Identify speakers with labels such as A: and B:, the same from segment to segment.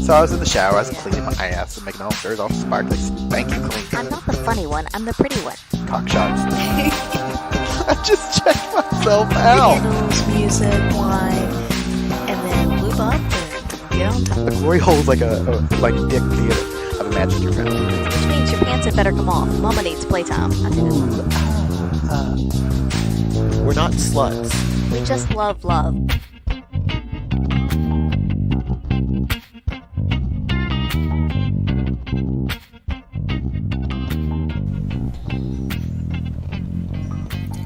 A: So I was in the shower, I was cleaning my ass and making all sure all sparkly, spanky clean.
B: I'm not the funny one, I'm the pretty one.
A: Cock shots. I just checked myself out.
B: Candles, music, wine, and then lube up and get on top.
A: The glory hole's like a dick theater. I've imagined your family.
B: Which means your pants had better come off. Mama needs playtime.
A: We're not sluts.
B: We just love love.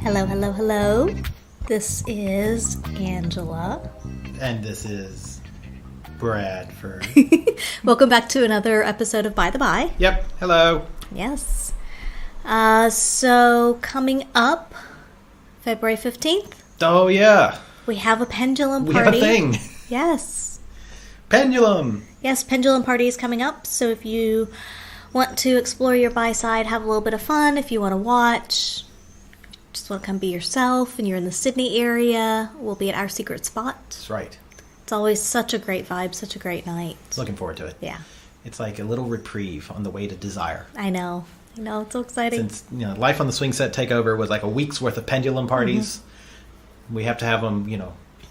B: Hello, hello, hello. This is Angela.
C: And this is Bradford.
B: Welcome back to another episode of By the By.
C: Yep, hello.
B: Yes. So coming up, February 15th,
C: Oh, yeah.
B: we have a pendulum
C: We
B: party.
C: have a thing.
B: Yes.
C: Pendulum.
B: Yes, pendulum party is coming up. So if you want to explore your bi-side, have a little bit of fun, if you want to watch, just want to come be yourself, and you're in the Sydney area, we'll be at our secret spot.
C: That's right.
B: It's always such a great vibe, such a great night.
C: Looking forward to it.
B: Yeah,
C: It's like a little reprieve on the way to desire.
B: I know. It's so exciting.
C: Since, Life on the Swing Set Takeover was like a week's worth of pendulum parties, we have to have them,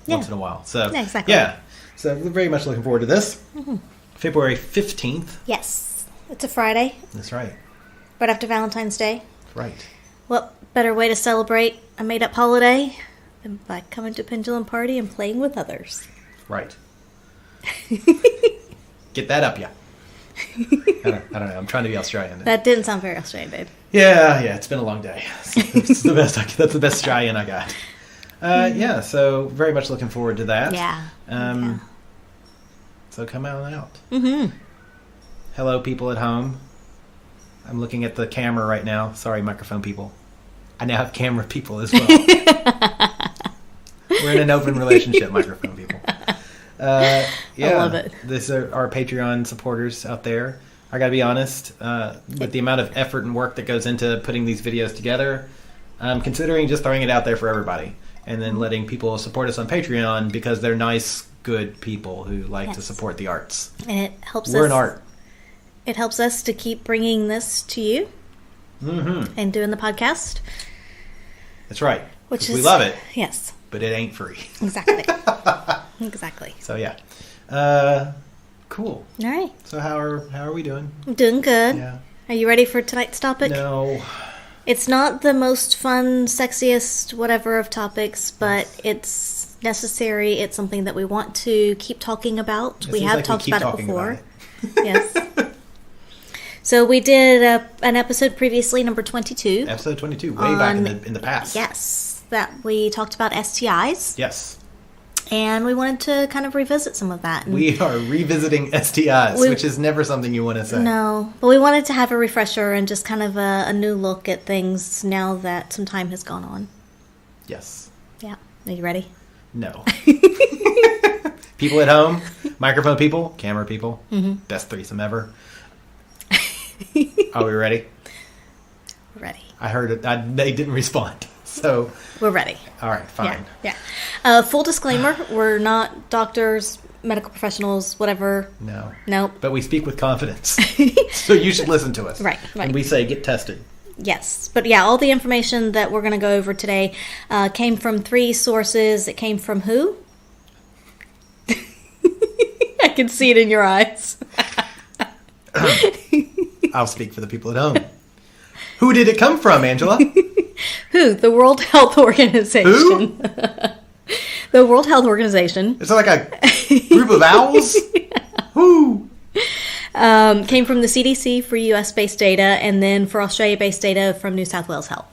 C: once in a while. So,
B: Yeah, exactly.
C: Yeah. So we're very much looking forward to this. February 15th.
B: Yes, it's a Friday,
C: That's right.
B: right after Valentine's Day.
C: That's right.
B: What better way to celebrate a made-up holiday than by coming to a pendulum party and playing with others?
C: Right. Get that up, yeah. I don't know. I'm trying to be Australian.
B: That didn't sound very Australian, babe.
C: Yeah. It's been a long day. It's the best. That's the best Australian I got. Yeah. So very much looking forward to that.
B: Yeah.
C: So come on out.
B: Mm-hmm.
C: Hello, people at home. I'm looking at the camera right now. Sorry, microphone people. I now have camera people as well. We're in an open relationship, microphone people. Yeah,
B: I love it.
C: These are our Patreon supporters out there. I gotta be honest, with the amount of effort and work that goes into putting these videos together, I'm considering just throwing it out there for everybody and then letting people support us on Patreon because they're nice, good people who like to support the arts.
B: And it helps
C: We're
B: us.
C: an art.
B: It helps us to keep bringing this to you and doing the podcast.
C: That's right.
B: Which
C: 'Cause
B: is
C: we love it,
B: Yes,
C: but it ain't free.
B: exactly. Exactly.
C: So yeah, cool.
B: All right.
C: So how are we doing?
B: I'm doing good.
C: Yeah.
B: Are you ready for tonight's topic?
C: No.
B: It's not the most fun, sexiest, whatever of topics, but it's necessary. It's something that we want to keep talking about.
C: It
B: We
C: seems
B: have
C: like
B: talked
C: keep
B: about it
C: talking
B: before.
C: about
B: Yes. So we did an episode previously, number 22.
C: Episode 22, way back
B: On-
C: in the past.
B: Yes, that we talked about STIs,
C: Yes.
B: and we wanted to kind of revisit some of that. And
C: We are revisiting STIs,
B: We-
C: which is never something you want to say.
B: No, but we wanted to have a refresher and just kind of a new look at things now that some time has gone on.
C: Yes.
B: Yeah. Are you ready?
C: No. People at home, microphone people, camera people, best threesome ever. Are we ready?
B: We're ready.
C: I heard it. They didn't respond. So,
B: We're ready.
C: all right, fine.
B: Yeah. Full disclaimer, we're not doctors, medical professionals, whatever.
C: No.
B: Nope.
C: But we speak with confidence. So you should listen to us.
B: Right.
C: And we say get tested.
B: Yes. But yeah, all the information that we're going to go over today came from 3 sources. It came from who? I can see it in your eyes.
C: I'll speak for the people at home. Who did it come from, Angela?
B: Who? The World Health Organization.
C: Who?
B: The World Health Organization.
C: Is it like a group of owls? Who?
B: Came from the CDC for US-based data, and then for Australia-based data from New South Wales Health.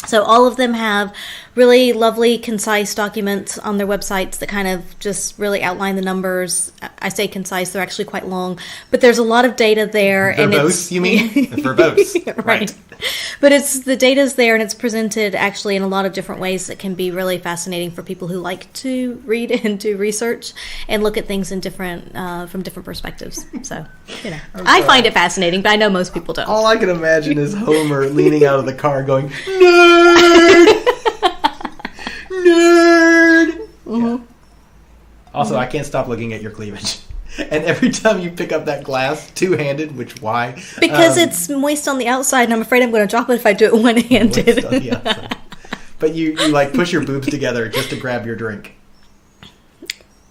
B: So all of them have really lovely, concise documents on their websites that kind of just really outline the numbers. I say concise, they're actually quite long, but there's a lot of data there.
C: Verbose, you mean? Verbose.
B: Right. But the data's there, and it's presented actually in a lot of different ways that can be really fascinating for people who like to read and do research and look at things in different from different perspectives. So, I find it fascinating, but I know most people don't.
C: All I can imagine is Homer leaning out of the car going, "Nerd! Nerd!"
B: Mm-hmm.
C: Yeah. Also, I can't stop looking at your cleavage. And every time you pick up that glass two-handed, which why?
B: Because it's moist on the outside, and I'm afraid I'm going to drop it if I do it one-handed.
C: But you like push your boobs together just to grab your drink.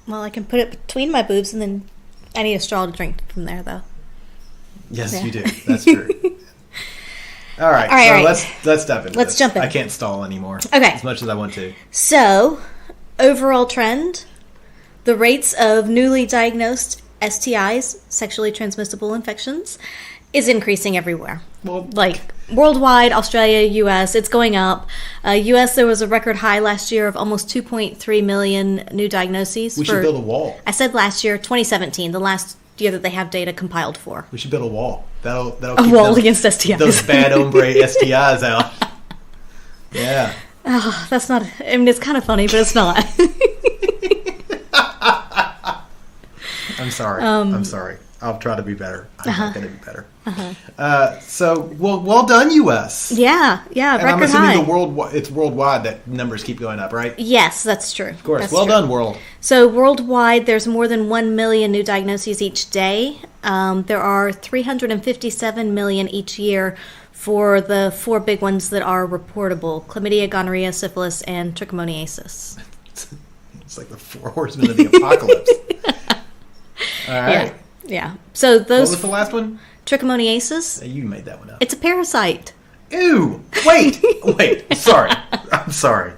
B: Well, I can put it between my boobs, and then I need a straw to drink from there, though.
C: Yes,
B: Yeah.
C: you do. That's true. All right.
B: All right.
C: Let's dive into
B: Let's
C: this.
B: jump in.
C: I can't stall anymore.
B: Okay.
C: As much as I want to.
B: So, overall trend, the rates of newly diagnosed STIs, sexually transmissible infections, is increasing everywhere.
C: Well,
B: Like worldwide, Australia, US, it's going up. US, there was a record high last year of almost 2.3 million new diagnoses.
C: we should build a wall.
B: I said last year, 2017, the last year that they have data compiled for.
C: We should build a wall. That'll
B: A
C: keep
B: wall against STIs.
C: those bad hombre STIs out. Yeah.
B: Oh, that's not, I mean, it's kind of funny, but it's not.
C: I'm sorry. I'm sorry. I'll try to be better. I'm not going to be better. Well done, U.S.
B: Yeah,
C: And
B: record
C: I'm assuming
B: high.
C: it's worldwide that numbers keep going up, right?
B: Yes, that's true.
C: Of course.
B: That's
C: Well
B: true.
C: done, world.
B: So worldwide, there's more than 1 million new diagnoses each day. There are 357 million each year for the 4 big ones that are reportable: chlamydia, gonorrhea, syphilis, and trichomoniasis.
C: It's like the 4 horsemen of the apocalypse. All right.
B: Yeah. So
C: What
B: those
C: was the last one?
B: trichomoniasis,
C: You made that one up.
B: it's a parasite.
C: Ew! Wait! Sorry. I'm sorry.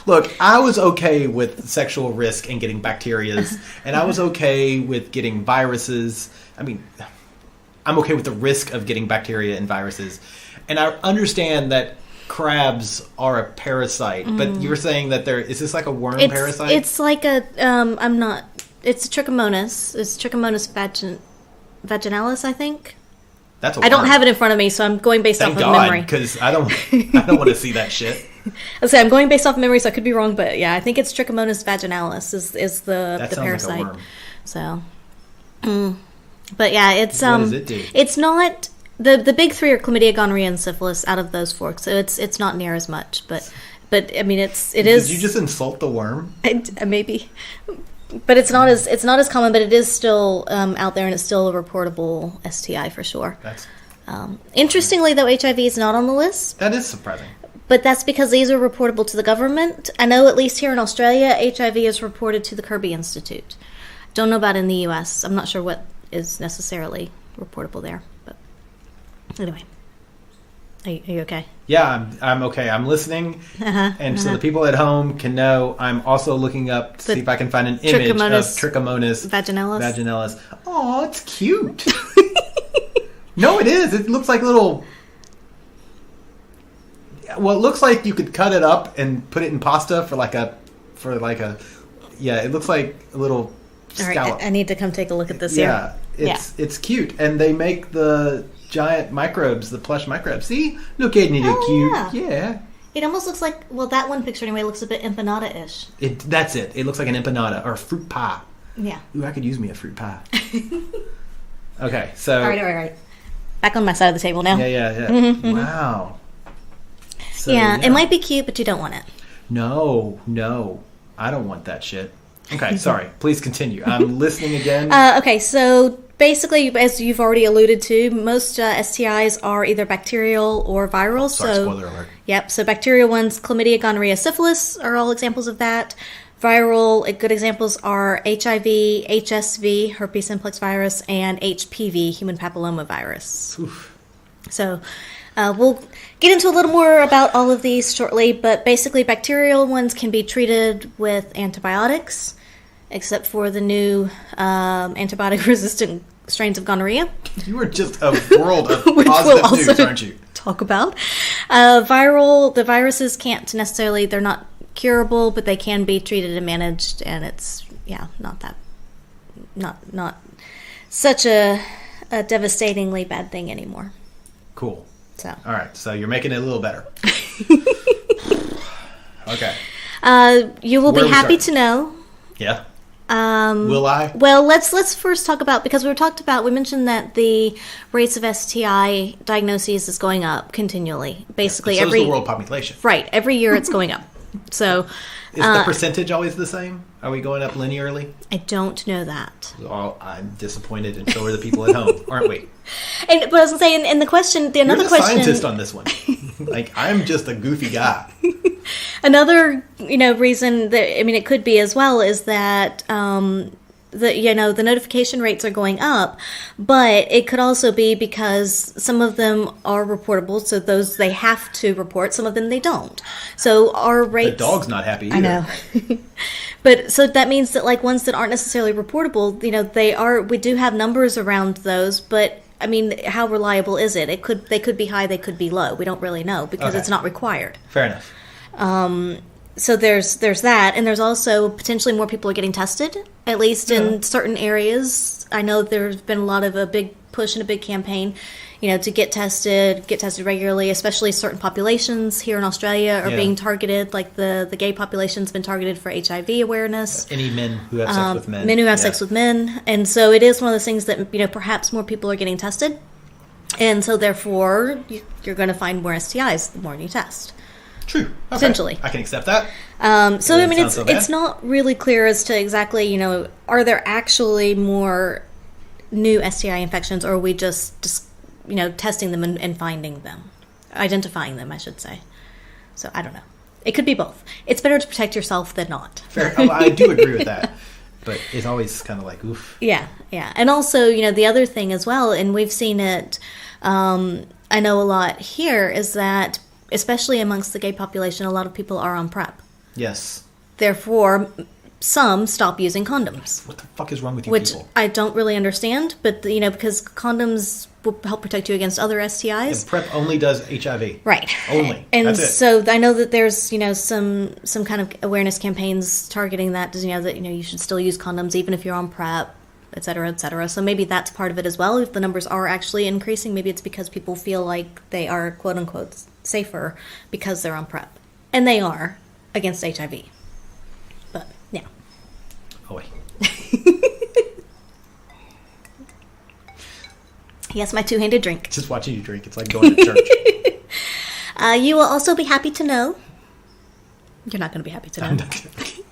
C: Look, I was okay with sexual risk and getting bacterias, and I was okay with getting viruses. I mean, I'm okay with the risk of getting bacteria and viruses. And I understand that crabs are a parasite, but you're saying that is this like a worm parasite?
B: It's like a, it's a trichomonas. It's Trichomonas vaginalis, I think.
C: That's a
B: I don't
C: worm.
B: have it in front of me, so I'm going based
C: Thank
B: off of
C: God,
B: memory.
C: because I don't want to see that shit.
B: I say I'm going based off memory, so I could be wrong, but yeah, I think it's Trichomonas vaginalis is the
C: That sounds
B: parasite.
C: like a worm.
B: So, but yeah, it's
C: What does it do?
B: It's not the big 3 are chlamydia, gonorrhea, and syphilis out of those 4. So it's not near as much, but I mean it is.
C: Did you just insult the worm?
B: Maybe, but it's not as common, but it is still out there, and it's still a reportable STI for sure.
C: That's
B: Interestingly, though, HIV is not on the list.
C: that is surprising.
B: But that's because these are reportable to the government. I know at least here in Australia, HIV is reported to the Kirby Institute. Don't know about in the US. I'm not sure what is necessarily reportable there. But anyway, are you okay?
C: Yeah, I'm okay. I'm listening, and so the people at home can know. I'm also looking up to see if I can find an image of Trichomonas
B: vaginalis.
C: Oh, it's cute. No, it is. It looks like little. Well, it looks like you could cut it up and put it in pasta for like a. Yeah, it looks like a little
B: All
C: scallop.
B: right, I need to come take a look at this
C: Yeah,
B: here.
C: it's cute, and they make the giant microbes, the plush microbes. See, look at it, cute. Yeah,
B: It almost looks like, well, that one picture anyway looks a bit empanada-ish.
C: that's it. It looks like an empanada or a fruit pie.
B: Yeah.
C: Ooh, I could use me a fruit pie. Okay, so
B: All right. Back on my side of the table now.
C: yeah. Wow. So,
B: yeah, it might be cute, but you don't want it.
C: No, I don't want that shit. Okay, sorry. Please continue. I'm listening again.
B: Okay, so basically, as you've already alluded to, most STIs are either bacterial or viral.
C: Sorry,
B: so,
C: spoiler alert.
B: Yep, so bacterial ones, chlamydia, gonorrhea, syphilis are all examples of that. Viral, good examples are HIV, HSV, herpes simplex virus, and HPV, human papilloma virus.
C: Oof.
B: So we'll get into a little more about all of these shortly, but basically bacterial ones can be treated with antibiotics, except for the new antibiotic-resistant strains of gonorrhea.
C: You are just a world of
B: Which we'll
C: positive
B: also
C: news, aren't you?
B: talk about. The viruses can't necessarily, they're not curable, but they can be treated and managed, and it's, not such a devastatingly bad thing anymore.
C: Cool.
B: So.
C: All right, so you're making it a little better. Okay.
B: You will
C: Where
B: be
C: we
B: happy
C: start?
B: to know.
C: Yeah. Will I?
B: Well, let's first talk about, because we mentioned that the rates of STI diagnoses is going up continually. Basically
C: So is
B: every
C: the world population.
B: right every year it's going up. So
C: Is the percentage always the same? Are we going up linearly?
B: I don't know that.
C: Well, I'm disappointed, and so are the people at home, aren't we?
B: But I was saying, and the question,
C: You're
B: another
C: the
B: question,
C: scientist on this one. Like, I'm just a goofy guy.
B: another reason that it could be as well is that the notification rates are going up, but it could also be because some of them are reportable, so those they have to report. Some of them they don't. So our rates.
C: The dog's not happy either.
B: I know. But so that means that like ones that aren't necessarily reportable, they are. We do have numbers around those, but how reliable is it? They could be high, they could be low. We don't really know because it's not required.
C: Fair enough.
B: So there's that, and there's also potentially more people are getting tested, at least in certain areas. I know there's been a big push and a big campaign, to get tested regularly, especially certain populations here in Australia are being targeted, like the gay population's been targeted for HIV awareness.
C: Any men who have sex with men.
B: Men who have sex with men. And so it is one of those things that, perhaps more people are getting tested. And so therefore, you're going to find more STIs the more you test.
C: True. Okay.
B: Potentially.
C: I can accept that.
B: It's not really clear as to exactly, are there actually more new STI infections, or are we just testing them and finding them, identifying them, I should say. So I don't know. It could be both. It's better to protect yourself than not.
C: Fair. I do agree with that. But it's always kind of like, oof.
B: Yeah. And also, the other thing as well, and we've seen it, I know a lot here, is that especially amongst the gay population, a lot of people are on PrEP.
C: Yes.
B: Therefore, some stop using condoms.
C: What the fuck is wrong with you
B: Which
C: people?
B: I don't really understand, but, because condoms will help protect you against other STIs.
C: And PrEP only does HIV.
B: Right.
C: Only.
B: And
C: that's it.
B: so I know that there's, some kind of awareness campaigns targeting that, that, you should still use condoms even if you're on PrEP, et cetera, et cetera. So maybe that's part of it as well. If the numbers are actually increasing, maybe it's because people feel like they are, quote unquote, safer because they're on PrEP. And they are against HIV. But, yeah.
C: Oh, wait.
B: Yes, my two-handed drink.
C: Just watching you drink. It's like going to church.
B: You will also be happy to know, you're not going to be happy to know,
C: I'm not kidding.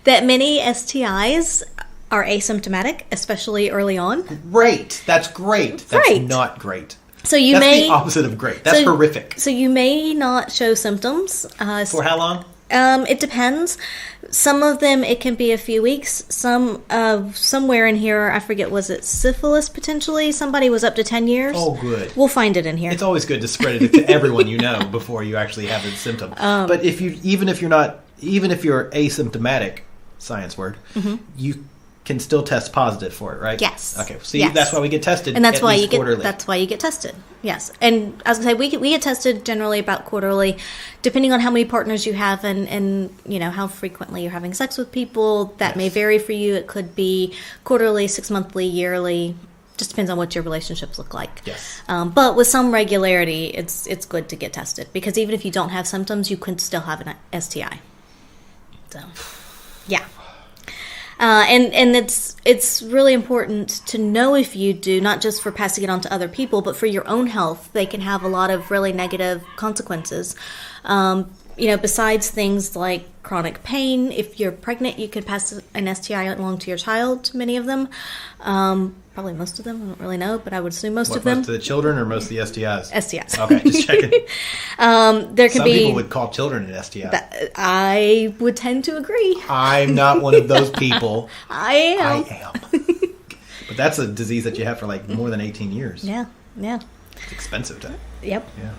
B: that many STIs are asymptomatic, especially early on.
C: Great. That's great. That's
B: Right.
C: not great.
B: So you
C: That's
B: may
C: the opposite of great. That's horrific.
B: So you may not show symptoms.
C: For how long?
B: It depends. Some of them, it can be a few weeks. Some, somewhere in here, I forget, was it syphilis potentially? Somebody was up to 10 years.
C: Oh, good.
B: We'll find it in here.
C: It's always good to spread it to everyone you know before you actually have the symptom. But even if you're asymptomatic, science word, you can still test positive for it, right?
B: Yes.
C: Okay. See,
B: Yes.
C: that's why we get tested.
B: And that's
C: at
B: why
C: least
B: you get
C: quarterly.
B: that's why you get tested. Yes. And as I say, we get tested generally about quarterly, depending on how many partners you have and how frequently you're having sex with people. That may vary for you. It could be quarterly, 6 monthly, yearly. Just depends on what your relationships look like.
C: Yes.
B: But with some regularity, it's good to get tested, because even if you don't have symptoms, you can still have an STI. So, yeah. And it's really important to know if you do, not just for passing it on to other people, but for your own health. They can have a lot of really negative consequences. Besides things like chronic pain, if you're pregnant, you could pass an STI along to your child, many of them. Probably most of them, I don't really know, but I would assume most of them.
C: Most of the children or most of the STIs?
B: STIs.
C: Okay, just checking.
B: There could
C: Some
B: be...
C: people would call children an STI.
B: I would tend to agree.
C: I'm not one of those people.
B: I am.
C: I am. But that's a disease that you have for like more than 18 years.
B: Yeah.
C: It's expensive to.
B: Yep.
C: Yeah.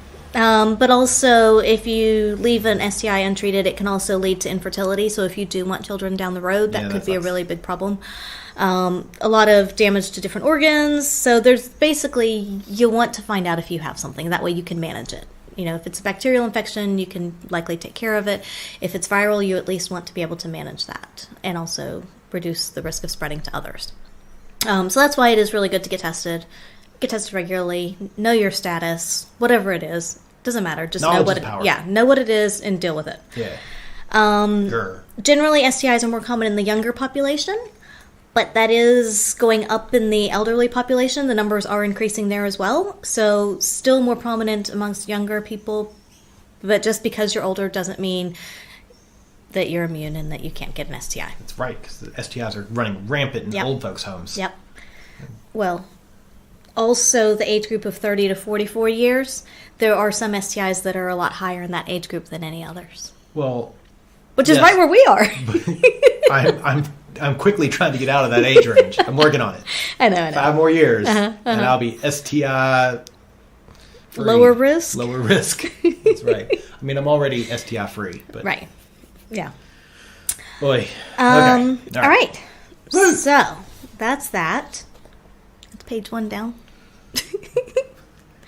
B: But also, if you leave an STI untreated, it can also lead to infertility. So if you do want children down the road, that could be a really big problem. A lot of damage to different organs. So there's basically, you want to find out if you have something. That way you can manage it. If it's a bacterial infection, you can likely take care of it. If it's viral, you at least want to be able to manage that and also reduce the risk of spreading to others. So that's why it is really good to get tested. Get tested regularly. Know your status, whatever it is. Doesn't matter. Just know what know what it is and deal with it.
C: Yeah.
B: Generally, STIs are more common in the younger population, but that is going up in the elderly population. The numbers are increasing there as well. So still more prominent amongst younger people. But just because you're older doesn't mean that you're immune and that you can't get an STI.
C: That's right, because the STIs are running rampant in
B: Yep.
C: old folks' homes.
B: Yep. Well, also the age group of 30 to 44 years, there are some STIs that are a lot higher in that age group than any others.
C: Well,
B: Which is
C: yes.
B: right where we are.
C: I'm quickly trying to get out of that age range. I'm working on it.
B: I know.
C: 5 more years, and I'll be STI free.
B: Lower risk?
C: Lower risk. That's right. I mean, I'm already STI free, but
B: Right. Yeah.
C: boy.
B: All
C: Okay.
B: right.
C: Woo.
B: So that's that. That's page 1 down.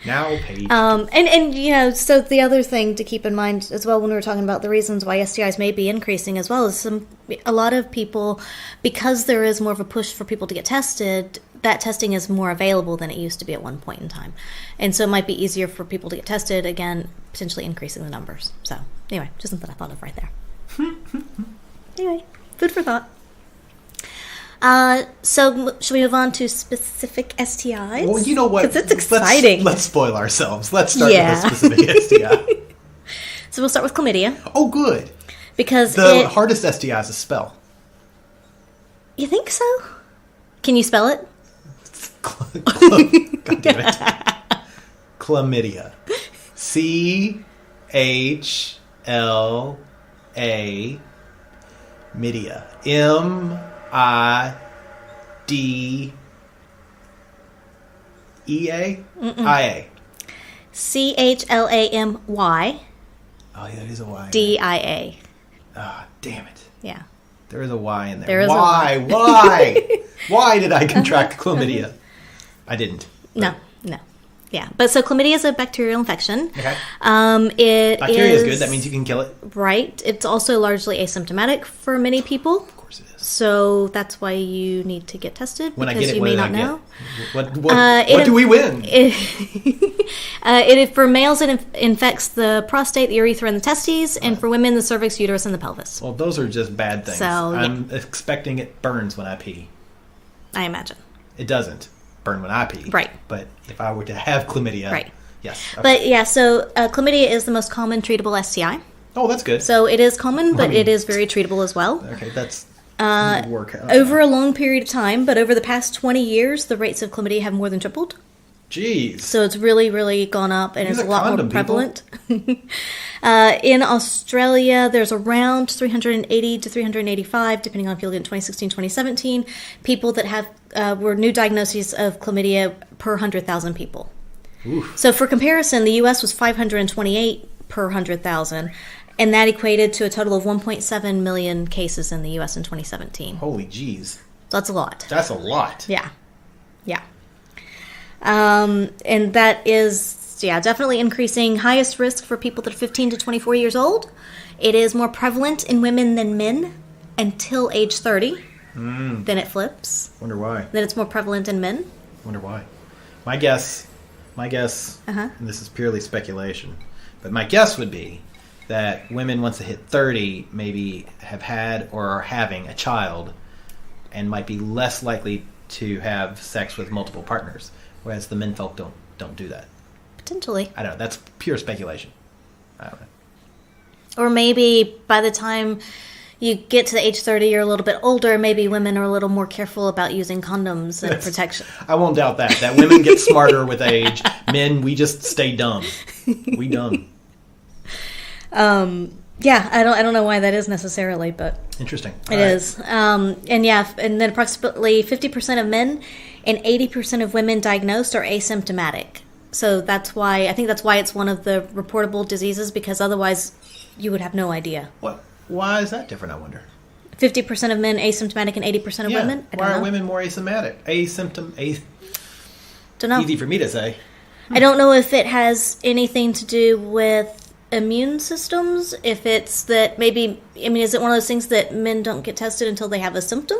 C: Now page.
B: And you know, so the other thing to keep in mind as well when we were talking about the reasons why STIs may be increasing as well is a lot of people, because there is more of a push for people to get tested, that testing is more available than it used to be at one point in time. And so it might be easier for people to get tested, again, potentially increasing the numbers. So anyway, just something I thought of right there. Anyway, food for thought. So should we move on to specific STIs?
C: Well, you know what?
B: Because it's exciting.
C: Let's spoil ourselves. Let's start
B: Yeah.
C: with a specific STI.
B: So we'll start with chlamydia.
C: Oh, good.
B: Because
C: The hardest STI is to spell.
B: You think so? Can you spell it?
C: God damn it. Chlamydia. CHLA Media. MIDEA. IA.
B: CHLAMY
C: Oh, yeah, that is a Y.
B: DIA.
C: Ah, damn it.
B: Yeah.
C: There is a Y in there.
B: There is a
C: Why?
B: Y.
C: Why? Why did I contract chlamydia? I didn't.
B: No. Yeah. But so chlamydia is a bacterial infection.
C: Okay.
B: Bacteria
C: is good. That means you can kill it.
B: Right. It's also largely asymptomatic for many people.
C: Of course it is.
B: So that's why you need to get tested.
C: When I
B: because
C: get it,
B: you
C: what
B: may
C: did
B: not
C: I
B: know.
C: get? What do we win?
B: For males, it infects the prostate, the urethra, and the testes, and for women, the cervix, uterus, and the pelvis.
C: Well, those are just bad things.
B: So,
C: I'm expecting it burns when I pee.
B: I imagine.
C: It doesn't burn when I pee.
B: Right.
C: But if I were to have chlamydia.
B: Right.
C: Yes. Okay.
B: But yeah, so chlamydia is the most common treatable STI.
C: Oh, that's good.
B: So it is common, but
C: I mean-
B: it is very treatable as well.
C: Okay, that's work out.
B: Over a long period of time, but over the past 20 years, the rates of chlamydia have more than tripled.
C: Jeez.
B: So it's really, really gone up, and
C: Use
B: it's a
C: a
B: lot more
C: condom,
B: prevalent. In Australia, there's around 380 to 385, depending on if you look at 2016, 2017, people that have were new diagnoses of chlamydia per 100,000 people.
C: Oof.
B: So for comparison, the U.S. was 528 per 100,000, and that equated to a total of 1.7 million cases in the U.S. in 2017.
C: Holy jeez.
B: So that's a lot.
C: That's a lot.
B: Yeah. And that is, definitely increasing. Highest risk for people that are 15 to 24 years old. It is more prevalent in women than men until age 30. Then it flips.
C: Wonder why.
B: Then it's more prevalent in men.
C: Wonder why. My guess,
B: Uh-huh.
C: and this is purely speculation, but my guess would be that women, once they hit 30, maybe have had or are having a child and might be less likely to have sex with multiple partners, whereas the men folk don't do that.
B: Potentially.
C: I don't know. That's pure speculation. I don't know.
B: Or maybe by the time you get to the age 30, you're a little bit older, maybe women are a little more careful about using condoms and protection.
C: I won't doubt that. That women get smarter with age. Men, we just stay dumb. We dumb.
B: Yeah, I don't know why that is necessarily, but
C: Interesting.
B: it is. And then approximately 50% of men and 80% of women diagnosed are asymptomatic. So that's why it's one of the reportable diseases, because otherwise you would have no idea.
C: What? Why is that different, I wonder?
B: 50% of men asymptomatic and 80% of women? I don't
C: Why
B: know.
C: are women more asymptomatic?
B: Don't know.
C: Easy for me to say.
B: I don't know if it has anything to do with immune systems, if it's that maybe, is it one of those things that men don't get tested until they have a symptom?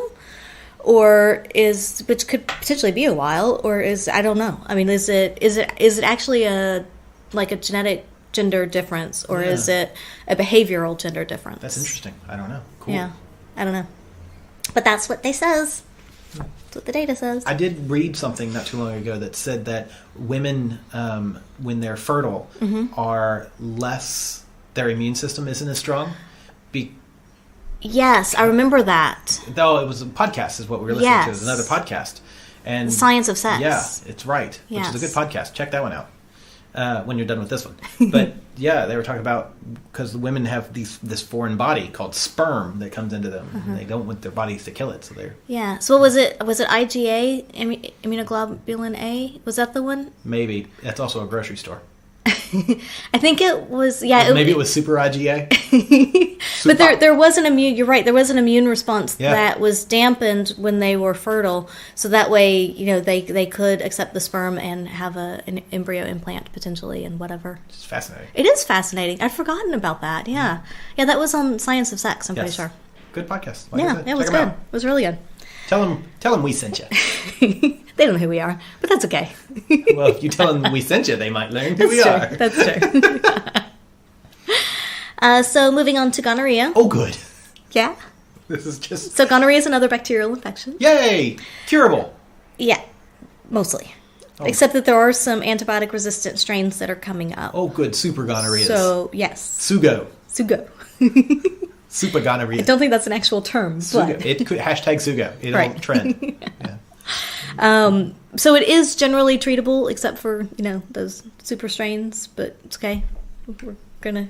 B: Which could potentially be a while, or I don't know. Is it actually a genetic gender difference, or is it a behavioral gender difference?
C: That's interesting. I don't know. Cool.
B: Yeah, I don't know. But that's what they says. That's what the data says.
C: I did read something not too long ago that said that women, when they're fertile, are less, their immune system isn't as strong
B: Yes, I remember that.
C: Though it was a podcast, is what we were listening to. It was another podcast. And
B: The Science of Sex.
C: Yeah, it's right.
B: Yes.
C: Which is a good podcast. Check that one out when you're done with this one. But yeah, they were talking about because the women have this foreign body called sperm that comes into them. And they don't want their bodies to kill it, so they're
B: Yeah. So what was it? Was it IgA, immunoglobulin A? Was that the one?
C: maybe that's also a grocery store.
B: I think it was. Yeah.
C: Maybe it was super IgA.
B: But there was an immune. You're right. There was an immune response
C: Yeah.
B: that was dampened when they were fertile, so that way they could accept the sperm and have an embryo implant potentially and whatever.
C: It's fascinating.
B: It is fascinating. I'd forgotten about that. Yeah, yeah. That was on Science of Sex. I'm pretty
C: Yes.
B: sure.
C: Good podcast. Like I
B: Yeah,
C: said,
B: it was
C: check 'em
B: good.
C: out.
B: It was really good.
C: Tell them we sent you.
B: They don't know who we are, but that's okay.
C: Well, if you tell them we sent you, they might learn who we
B: That's
C: are.
B: true. That's true. So moving on to gonorrhea.
C: Oh, good.
B: Yeah.
C: This is just
B: So gonorrhea is another bacterial infection.
C: yay, curable.
B: Yeah, mostly. Except that there are some antibiotic-resistant strains that are coming up.
C: Oh, good. Super gonorrhea.
B: So, yes.
C: Sugo.
B: Sugo.
C: Super gonorrhea.
B: I don't think that's an actual term,
C: Sugo.
B: but...
C: It could hashtag Sugo. It'll
B: Right.
C: trend. Yeah.
B: So it is generally treatable, except for, those super strains, but it's okay. We're going to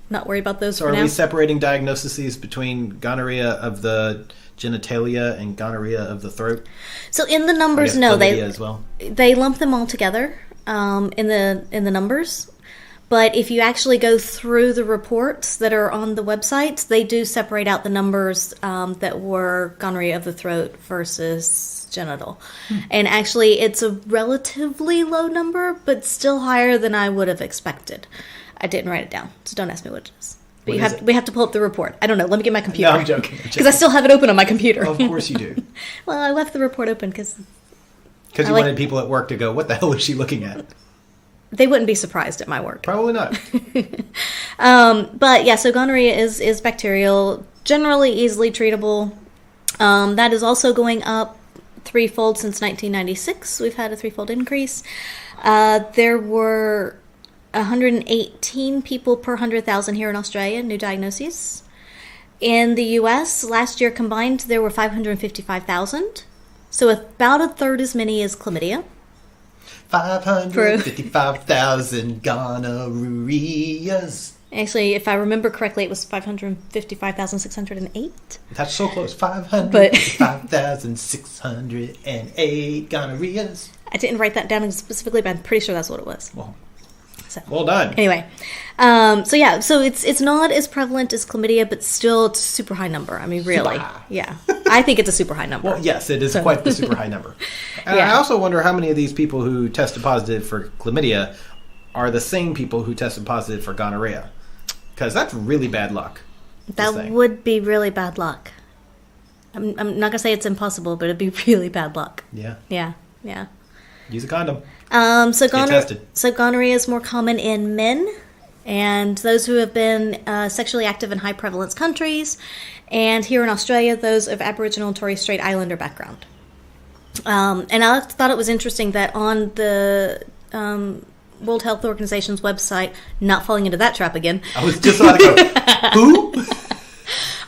B: not worry about those
C: So
B: for
C: are
B: now.
C: we separating diagnoses between gonorrhea of the genitalia and gonorrhea of the throat?
B: So in the
C: I
B: numbers,
C: guess
B: no,
C: chlamydia as well.
B: they lump them all together in the numbers. But if you actually go through the reports that are on the websites, they do separate out the numbers that were gonorrhea of the throat versus genital. And actually, it's a relatively low number, but still higher than I would have expected. I didn't write it down, so don't ask me what it is. But
C: What is it?
B: we have to pull up the report. I don't know. Let me get my computer.
C: No, I'm joking.
B: Because I still have it open on my computer.
C: Of course you do.
B: Well, I left the report open because
C: Because
B: I
C: you
B: like-
C: wanted people at work to go, what the hell is she looking at?
B: they wouldn't be surprised at my work.
C: Probably not.
B: But yeah, so gonorrhea is bacterial, generally easily treatable. That is also going up threefold since 1996. We've had a threefold increase. There were 118 people per 100,000 here in Australia, new diagnoses. In the US, last year combined, there were 555,000. So about a third as many as chlamydia.
C: 555,000 gonorrheas.
B: Actually, if I remember correctly, it was 555,608.
C: That's so close. 555,608 gonorrheas.
B: I didn't write that down specifically, but I'm pretty sure that's what it was.
C: Well,
B: So.
C: well done.
B: Anyway, so it's not as prevalent as chlamydia, but still it's a super high number. I mean, really,
C: Super high.
B: yeah. I think it's a super high number.
C: Well, yes, it is quite the super high number. And
B: Yeah.
C: I also wonder how many of these people who tested positive for chlamydia are the same people who tested positive for gonorrhea. Because that's really bad luck.
B: that
C: thing.
B: would be really bad luck. I'm not gonna say it's impossible, but it'd be really bad luck.
C: Yeah.
B: Yeah, yeah.
C: Use a condom.
B: So
C: Get tested.
B: gonorrhea is more common in men and those who have been sexually active in high prevalence countries, and here in Australia, those of Aboriginal and Torres Strait Islander background. And I thought it was interesting that on the World Health Organization's website, not falling into that trap again,
C: I was just about to go, who?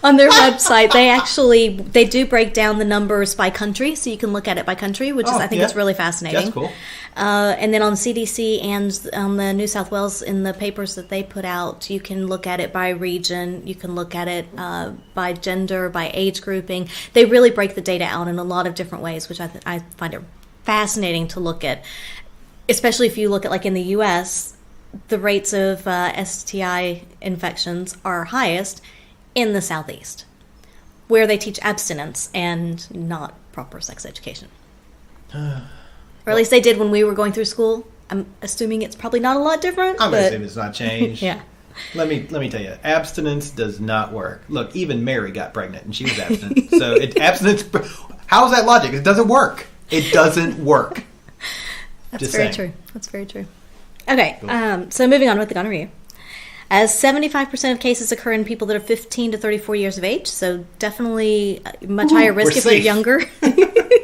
B: on their website, they do break down the numbers by country, so you can look at it by country, which I think is really fascinating.
C: That's cool.
B: And then on CDC and on the New South Wales, in the papers that they put out, you can look at it by region, you can look at it by gender, by age grouping. They really break the data out in a lot of different ways, which I find it fascinating to look at, especially if you look at, like in the U.S., the rates of STI infections are highest in the Southeast, where they teach abstinence and not proper sex education. Or at least they did when we were going through school. I'm assuming it's probably not a lot different.
C: I'm
B: but
C: going to assume it's not changed.
B: yeah.
C: Let me tell you, abstinence does not work. Look, even Mary got pregnant and she was abstinent. So abstinence. How is that logic? It doesn't work. It doesn't work.
B: That's
C: Just
B: very
C: saying.
B: true. That's very true. Okay,
C: Cool.
B: so moving on with the gonorrhea. As 75% of cases occur in people that are 15 to 34 years of age, so definitely much higher risk
C: we're
B: if they're
C: safe.
B: younger.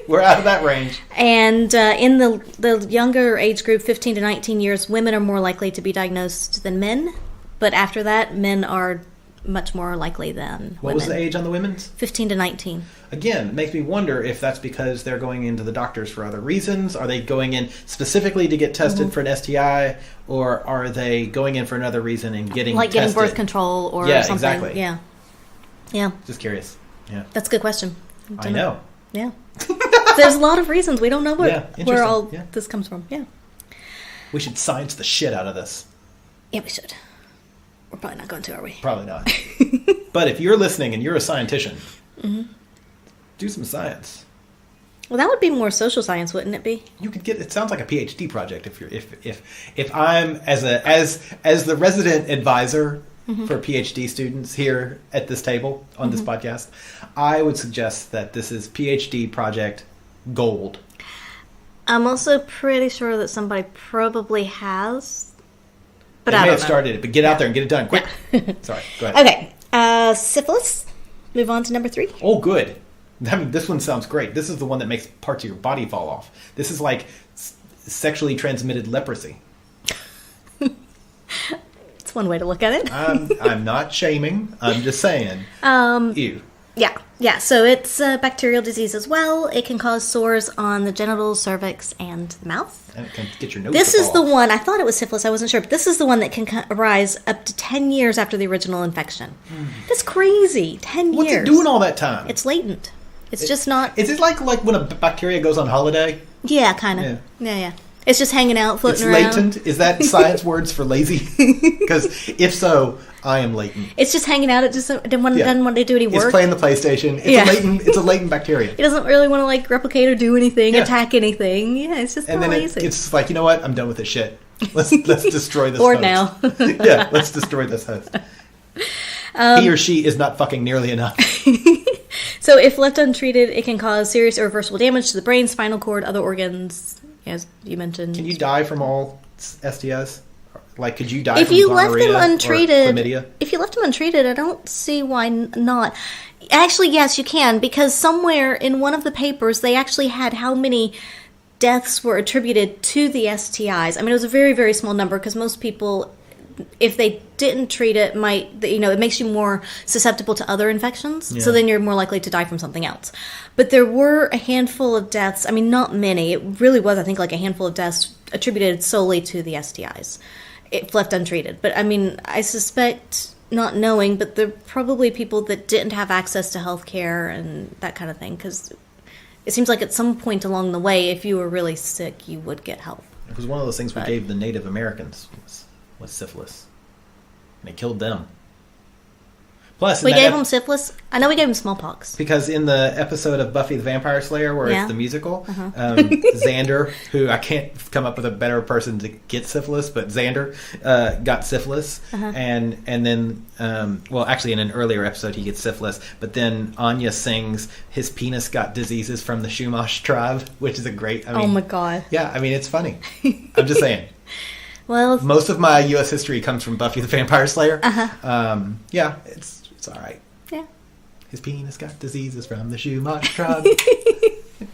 C: We're out of that range.
B: And in the younger age group, 15 to 19 years, women are more likely to be diagnosed than men. But after that, men are much more likely than
C: What
B: women.
C: was the age on the women's?
B: 15 to 19.
C: Again, it makes me wonder if that's because they're going into the doctors for other reasons. Are they going in specifically to get tested for an STI, or are they going in for another reason and getting
B: Like
C: tested?
B: getting birth control or
C: Yeah,
B: something.
C: exactly.
B: Yeah. Yeah.
C: Just curious. Yeah,
B: That's a good question.
C: I know.
B: Yeah. There's a lot of reasons. We don't know
C: Yeah,
B: where
C: interesting.
B: all
C: Yeah.
B: this comes from. Yeah.
C: We should science the shit out of this.
B: Yeah, we should. We're probably not going to, are we?
C: Probably not. But if you're listening and you're a scientician, do some science.
B: Well, that would be more social science, wouldn't it be?
C: You could get. It sounds like a PhD project. If I'm as the resident advisor for PhD students here at this table on this podcast, I would suggest that this is PhD project gold.
B: I'm also pretty sure that somebody probably has, but
C: They
B: I
C: may
B: don't
C: have
B: know.
C: started it, but get out there and get it done quick. Sorry, go ahead.
B: Okay. Syphilis. Move on to number 3.
C: Oh, good. I mean, this one sounds great. This is the one that makes parts of your body fall off. This is like sexually transmitted leprosy.
B: It's one way to look at it.
C: I'm not shaming. I'm just saying. Ew.
B: Yeah. So it's a bacterial disease as well. It can cause sores on the genitals, cervix, and the mouth.
C: And it can get your nose.
B: This
C: to
B: is
C: fall
B: the
C: off.
B: one, I thought it was syphilis, I wasn't sure, but this is the one that can arise up to 10 years after the original infection. That's crazy. 10
C: What's
B: years.
C: it doing all that time?
B: It's latent. It's just not...
C: Is it like when a bacteria goes on holiday?
B: Yeah, kind of. Yeah. It's just hanging out,
C: It's
B: floating around.
C: latent. Is that science words for lazy? Because if so, I am latent.
B: It's just hanging out. It just doesn't want to do any
C: It's
B: work.
C: playing the PlayStation. It's a latent bacteria.
B: It doesn't really want to like replicate or do anything,
C: Yeah.
B: attack anything. Yeah, it's just
C: And then
B: lazy.
C: it's like, you know what? I'm done with this shit. Let's destroy this
B: Or
C: host.
B: now.
C: Yeah, let's destroy this host. He or she is not fucking nearly enough.
B: So if left untreated, it can cause serious irreversible damage to the brain, spinal cord, other organs, as you mentioned.
C: Can you die from all STIs? Like, could you die
B: If
C: from
B: you left
C: gonorrhea
B: them
C: or
B: untreated,
C: chlamydia?
B: if you left them untreated, I don't see why not. Actually, yes, you can, because somewhere in one of the papers they actually had how many deaths were attributed to the STIs. I mean, it was a very, very small number because most people, if they didn't treat it, it makes you more susceptible to other infections.
C: Yeah.
B: So then you're more likely to die from something else. But there were a handful of deaths. I mean, not many. It really was, I think, like a handful of deaths attributed solely to the STIs. If left untreated. But I mean, I suspect, not knowing, but there are probably people that didn't have access to health care and that kind of thing. Because it seems like at some point along the way, if you were really sick, you would get help.
C: It was one of those things we
B: But-
C: gave the Native Americans was syphilis. And it killed them. Plus, in
B: We
C: that
B: gave them syphilis. I know we gave them smallpox.
C: because in the episode of Buffy the Vampire Slayer where
B: Yeah.
C: it's the musical, Xander, who I can't come up with a better person to get syphilis, but Xander got syphilis, and then actually in an earlier episode he gets syphilis, but then Anya sings his penis got diseases from the Shumash tribe, which is a great. I mean,
B: Oh my god.
C: Yeah, I mean it's funny. I'm just saying.
B: Well,
C: Most of my U.S. history comes from Buffy the Vampire Slayer. Yeah, it's all right.
B: yeah.
C: His penis got diseases from the Shumash tribe.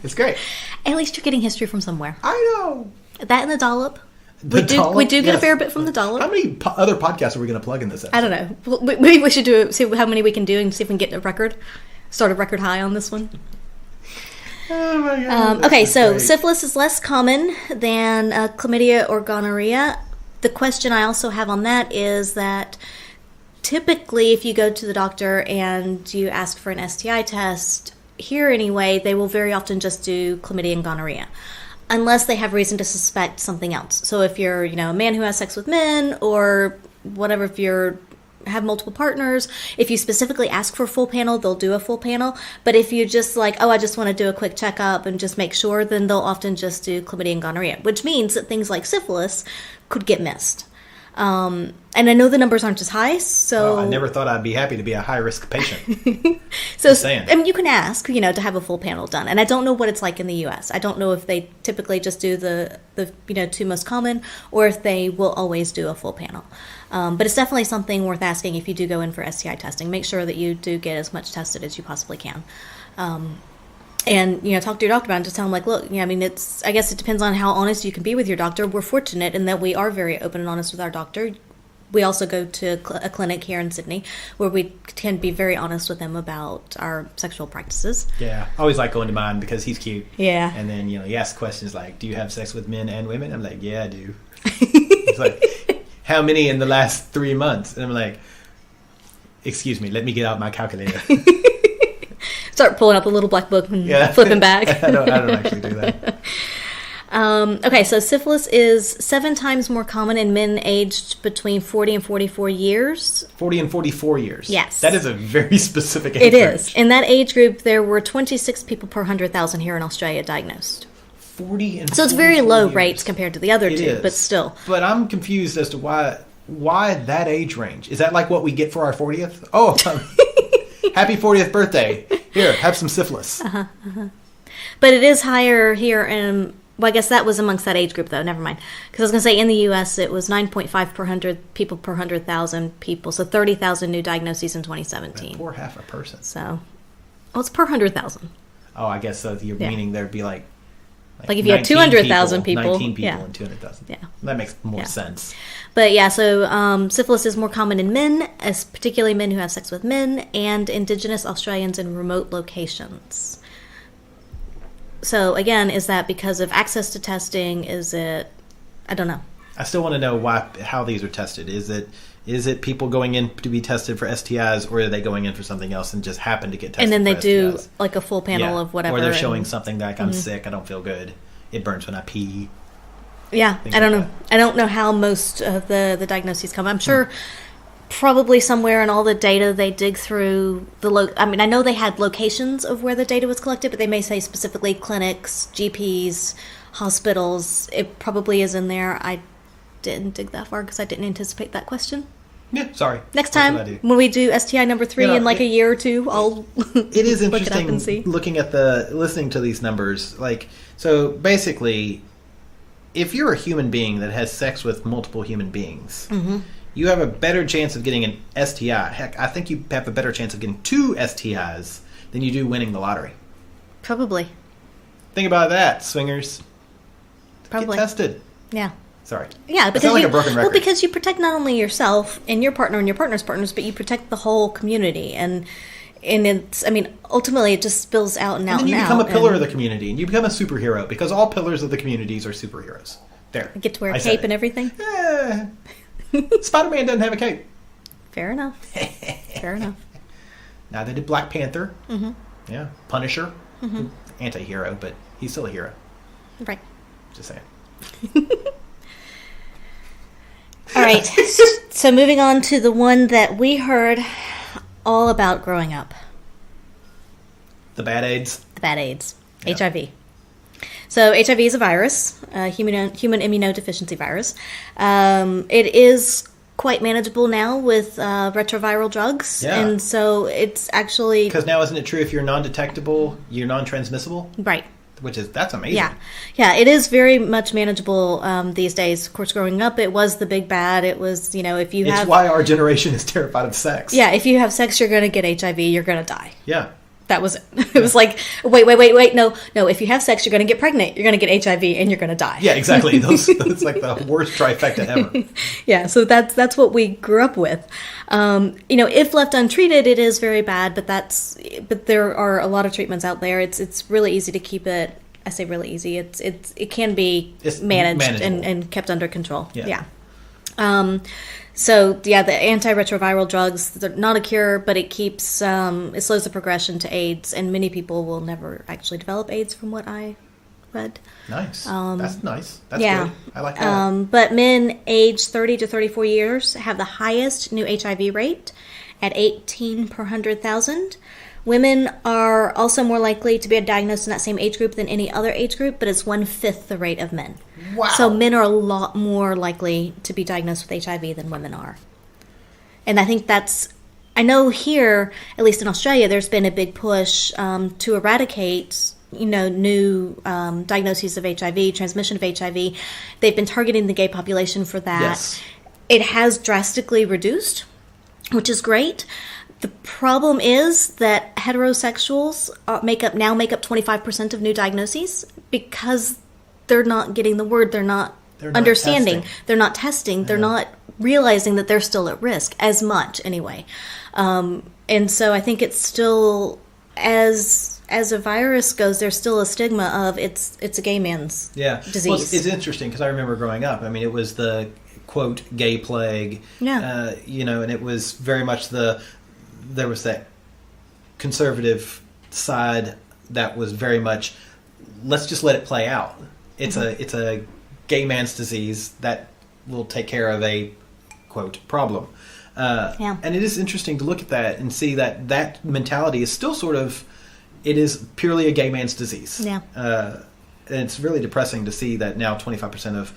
C: It's great.
B: At least you're getting history from somewhere.
C: I know.
B: That and the dollop.
C: The dollop,
B: we do get a
C: yes.
B: fair bit from the dollop.
C: How many other podcasts are we going to plug in this episode?
B: I don't know. Maybe we should see how many we can do and see if we can get a record. Start a record high on this one.
C: Oh my God,
B: Okay,
C: this is
B: so
C: great.
B: syphilis is less common than chlamydia or gonorrhea. The question I also have on that is that typically if you go to the doctor and you ask for an STI test, here anyway, they will very often just do chlamydia and gonorrhea. Unless they have reason to suspect something else. So if you're, a man who has sex with men or whatever, if you're have multiple partners, if you specifically ask for a full panel, they'll do a full panel. But if you just I just want to do a quick checkup and just make sure, then they'll often just do chlamydia and gonorrhea, which means that things like syphilis could get missed. And I know the numbers aren't as high, so...
C: Well, I never thought I'd be happy to be a high-risk patient.
B: So,
C: Just saying.
B: I mean, you can ask, to have a full panel done. And I don't know what it's like in the U.S. I don't know if they typically just do the two most common, or if they will always do a full panel. But it's definitely something worth asking if you do go in for STI testing. Make sure that you do get as much tested as you possibly can. And, talk to your doctor about it and just tell them, look, I guess it depends on how honest you can be with your doctor. We're fortunate in that we are very open and honest with our doctor. we also go to a clinic here in Sydney where we can be very honest with them about our sexual practices.
C: Yeah, I always like going to mine because he's cute.
B: Yeah.
C: And then, he asks questions like, do you have sex with men and women? I'm like, yeah, I do. He's like, how many in the last 3 months? And I'm like, excuse me, let me get out my calculator.
B: Start pulling out the little black book and flipping back.
C: I don't actually do that.
B: Okay, so syphilis is 7 times more common in men aged between 40 and 44 years.
C: 40 and 44 years.
B: Yes.
C: That is a very specific age
B: It
C: range.
B: is. In that age group, there were 26 people per 100,000 here in Australia diagnosed.
C: 40 and
B: So it's very
C: 44
B: low
C: years.
B: rates compared to the other
C: It
B: two,
C: is.
B: but still.
C: But I'm confused as to why that age range. Is that like what we get for our 40th? Oh, happy 40th birthday. Here, have some syphilis.
B: But it is higher here in... Well, I guess that was amongst that age group, though. Never mind. Because I was going to say, in the U.S., it was 9.5 per 100 people per 100,000 people. So 30,000 new diagnoses in 2017.
C: Poor half a person.
B: So, well, it's per 100,000.
C: Oh, I guess so. You're meaning there'd be like
B: you had 200,000 people.
C: 19 people
B: yeah.
C: and 200,000.
B: Yeah.
C: That makes more sense.
B: But yeah, so syphilis is more common in men, as particularly men who have sex with men, and Indigenous Australians in remote locations. So again, is that because of access to testing? Is it? I don't know.
C: I still want to know how these are tested. Is it people going in to be tested for STIs, or are they going in for something else and just happen to get tested?
B: And then they
C: for
B: do
C: STIs?
B: like a full panel of whatever.
C: Or they're showing something like I'm sick, I don't feel good, it burns when I pee.
B: Yeah, I don't know. I don't know how most of the diagnoses come. I'm sure probably somewhere in all the data they dig through I mean, I know they had locations of where the data was collected, but they may say specifically clinics, GPs, hospitals. It probably is in there. I didn't dig that far because I didn't anticipate that question.
C: Yeah, sorry.
B: Next time when we do STI number 3 in like a year or two, I'll
C: it is
B: look it up
C: interesting
B: and see.
C: looking at listening to these numbers. Like, so basically, if you're a human being that has sex with multiple human beings, you have a better chance of getting an STI. Heck, I think you have a better chance of getting 2 STIs than you do winning the lottery.
B: Probably.
C: Think about that, swingers.
B: Probably.
C: Get tested.
B: Yeah.
C: Sorry.
B: Yeah,
C: I
B: because
C: sound like a broken record.
B: Well, because you protect not only yourself and your partner and your partner's partners, but you protect the whole community, and it's. I mean, ultimately, it just spills out and out
C: and then
B: and
C: you become
B: out,
C: a pillar of the community, and you become a superhero because all pillars of the communities are superheroes. There.
B: Get to wear
C: I
B: a
C: said
B: cape
C: it.
B: and everything.
C: Yeah. Spider-Man doesn't have a cape.
B: Fair enough. Fair enough.
C: Now they did Black Panther. Yeah. Punisher. Anti-hero, but he's still a hero.
B: Right.
C: Just saying.
B: All right. So moving on to the one that we heard all about growing up.
C: The bad AIDS.
B: The bad AIDS.
C: Yeah.
B: HIV. So HIV is a virus, a human immunodeficiency virus. It is quite manageable now with retroviral drugs.
C: Yeah.
B: And so it's actually...
C: Because now isn't it true if you're non-detectable, you're non-transmissible?
B: Right.
C: That's amazing.
B: Yeah, it is very much manageable these days. Of course, growing up, it was the big bad. It was, if you have...
C: It's why our generation is terrified of sex.
B: Yeah, if you have sex, you're going to get HIV, you're going to die.
C: Yeah.
B: That was it. It was like, wait, no. If you have sex, you're going to get pregnant, you're going to get HIV, and you're going to die.
C: Yeah, exactly. That's like the worst trifecta ever.
B: Yeah, so that's what we grew up with. If left untreated, it is very bad, but there are a lot of treatments out there. It's really easy to keep it. I say really easy. It can be managed and kept under control. Yeah. So the antiretroviral drugs, they're not a cure, but it keeps it slows the progression to AIDS, and many people will never actually develop AIDS, from what I read.
C: Nice. That's nice. That's
B: yeah.
C: good. I like that.
B: But men aged 30 to 34 years have the highest new HIV rate at 18 per 100,000. Women are also more likely to be diagnosed in that same age group than any other age group, but it's 1/5 the rate of men.
C: Wow.
B: So men are a lot more likely to be diagnosed with HIV than women are. And I think I know here, at least in Australia, there's been a big push to eradicate, new diagnoses of HIV, transmission of HIV. They've been targeting the gay population for that.
C: Yes.
B: It has drastically reduced, which is great. The problem is that heterosexuals make up 25% of new diagnoses because they're not getting the word. They're not
C: They're not
B: understanding.
C: testing.
B: They're not testing. They're not realizing that they're still at risk as much anyway. And so I think it's still, as a virus goes, there's still a stigma of it's a gay man's disease.
C: Well, it's interesting because I remember growing up. I mean, it was the quote gay plague.
B: Yeah.
C: And it was very much there was that conservative side that was very much, let's just let it play out. It's a gay man's disease that will take care of a quote problem. And it is interesting to look at that and see that mentality is still sort of, it is purely a gay man's disease.
B: Yeah.
C: And it's really depressing to see that now 25% of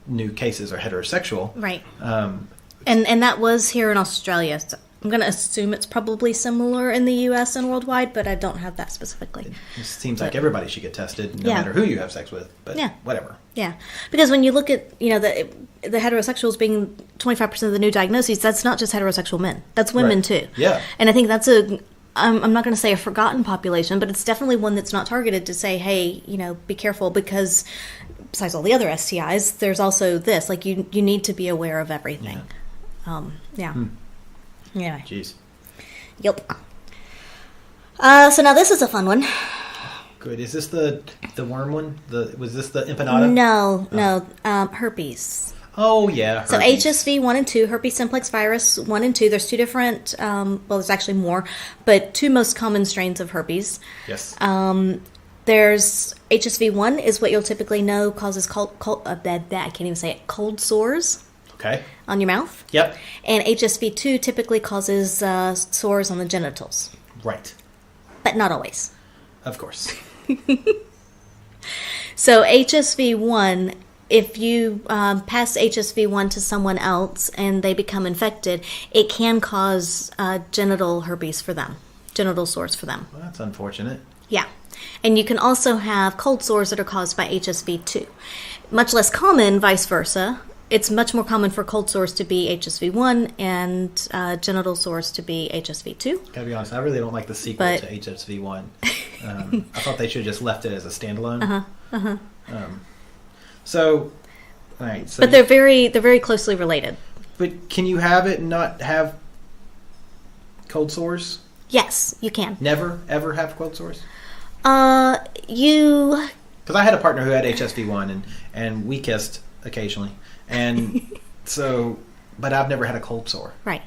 C: new cases are heterosexual.
B: Right. And that was here in Australia. So I'm going to assume it's probably similar in the U.S. and worldwide, but I don't have that specifically.
C: It seems like everybody should get tested, no matter who you have sex with, but whatever. Yeah,
B: because when you look at, the heterosexuals being 25% of the new diagnoses, that's not just heterosexual men. That's women too.
C: Yeah.
B: And I think that's I'm not going to say a forgotten population, but it's definitely one that's not targeted to say, hey, be careful, because besides all the other STIs, there's also this. Like, you need to be aware of everything. Anyway.
C: Jeez.
B: Yep. So now this is a fun one.
C: Good. Is this the worm one? Was this the empanada?
B: No. Herpes.
C: Oh, yeah.
B: So HSV 1 and 2, herpes simplex virus 1 and 2. There's two different, there's actually more, but two most common strains of herpes.
C: Yes.
B: There's HSV 1 is what you'll typically know causes I can't even say it, cold sores.
C: Okay.
B: On your mouth.
C: Yep.
B: And HSV 2 typically causes sores on the genitals.
C: Right.
B: But not always.
C: Of course.
B: So HSV 1, if you pass HSV 1 to someone else and they become infected, it can cause genital herpes for them, genital sores for them.
C: Well, that's unfortunate.
B: Yeah. And you can also have cold sores that are caused by HSV 2. Much less common, vice versa. It's much more common for cold sores to be HSV 1 and genital sores to be HSV 2.
C: Gotta be honest, I really don't like the sequel to HSV 1. I thought they should have just left it as a standalone. So, all right. So
B: but they're very closely related.
C: But can you have it and not have cold sores?
B: Yes, you can.
C: Never, ever have cold sores?
B: Because
C: I had a partner who had HSV 1 and we kissed occasionally. And so, but I've never had a cold sore.
B: Right.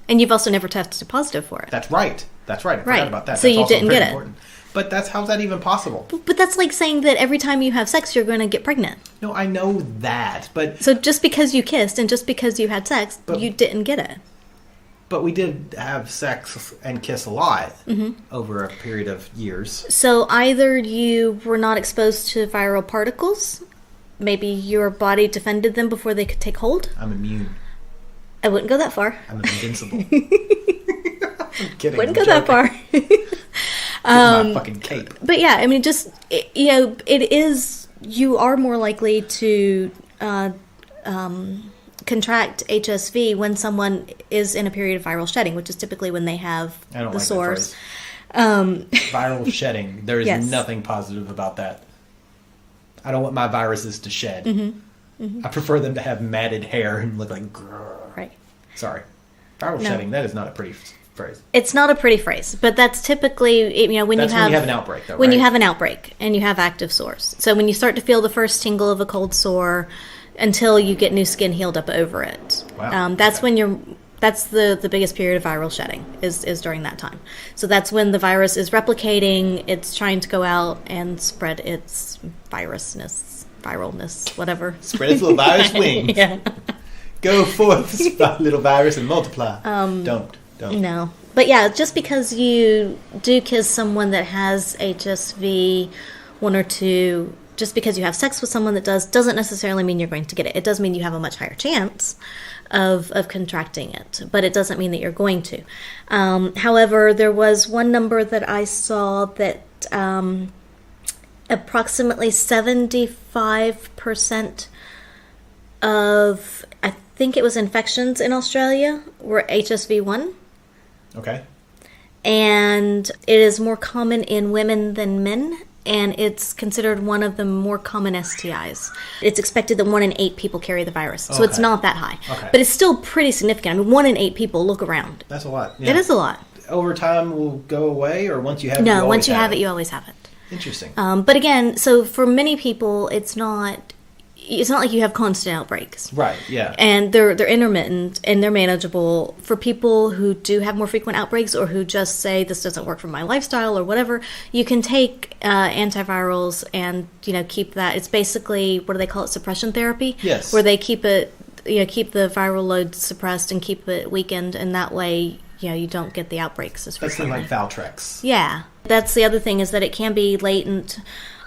B: And you've also never tested positive for it.
C: That's right. I forgot about that.
B: So
C: that's
B: you didn't get
C: important. But how's that even possible?
B: But that's like saying that every time you have sex, you're going to get pregnant.
C: No, I know that, but...
B: So just because you kissed and just because you had sex, you didn't get it.
C: But we did have sex and kiss a lot over a period of years.
B: So either you were not exposed to viral particles, maybe your body defended them before they could take hold.
C: I'm immune.
B: I wouldn't go that far.
C: I'm invincible. I'm kidding.
B: Wouldn't go that far.
C: My fucking cape.
B: But yeah, I mean, just, it is, you are more likely to contract HSV when someone is in a period of viral shedding, which is typically when they have the sores.
C: Viral shedding. There is nothing positive about that. I don't want my viruses to shed. I prefer them to have matted hair and look like grrr. Right. Sorry. Viral shedding, that is not a pretty phrase.
B: It's not a pretty phrase, but that's typically, when you have
C: an outbreak, though,
B: when you have an outbreak and you have active sores. So when you start to feel the first tingle of a cold sore until you get new skin healed up over it.
C: Wow.
B: That's when that's the biggest period of viral shedding is during that time. So that's when the virus is replicating, it's trying to go out and spread its viralness, whatever.
C: Spread its little virus wings.
B: Yeah.
C: Go forth, little virus, and multiply. Don't.
B: No. But yeah, just because you do kiss someone that has HSV 1 or 2, just because you have sex with someone that doesn't necessarily mean you're going to get it. It does mean you have a much higher chance of contracting it, but it doesn't mean that you're going to. However, there was one number that I saw that approximately 75% of, I think it was infections in Australia, were HSV1.
C: Okay.
B: And it is more common in women than men, and it's considered one of the more common STIs. It's expected that 1 in 8 people carry the virus, so it's not that high.
C: Okay.
B: But it's still pretty significant. I mean, 1 in 8 people, look around.
C: That's a lot. Yeah.
B: It is a lot.
C: Over time will go away, or once you have it,
B: No, once you have it, you always have it.
C: Interesting.
B: But again, so for many people, it's not like you have constant outbreaks.
C: Right, yeah.
B: And they're intermittent and they're manageable. For people who do have more frequent outbreaks or who just say this doesn't work for my lifestyle or whatever, you can take antivirals and keep that. It's basically, what do they call it, suppression therapy?
C: Yes.
B: Where they keep it, keep the viral load suppressed and keep it weakened, and that way you don't get the outbreaks as frequently.
C: That's like Valtrex.
B: Yeah. That's the other thing, is that it can be latent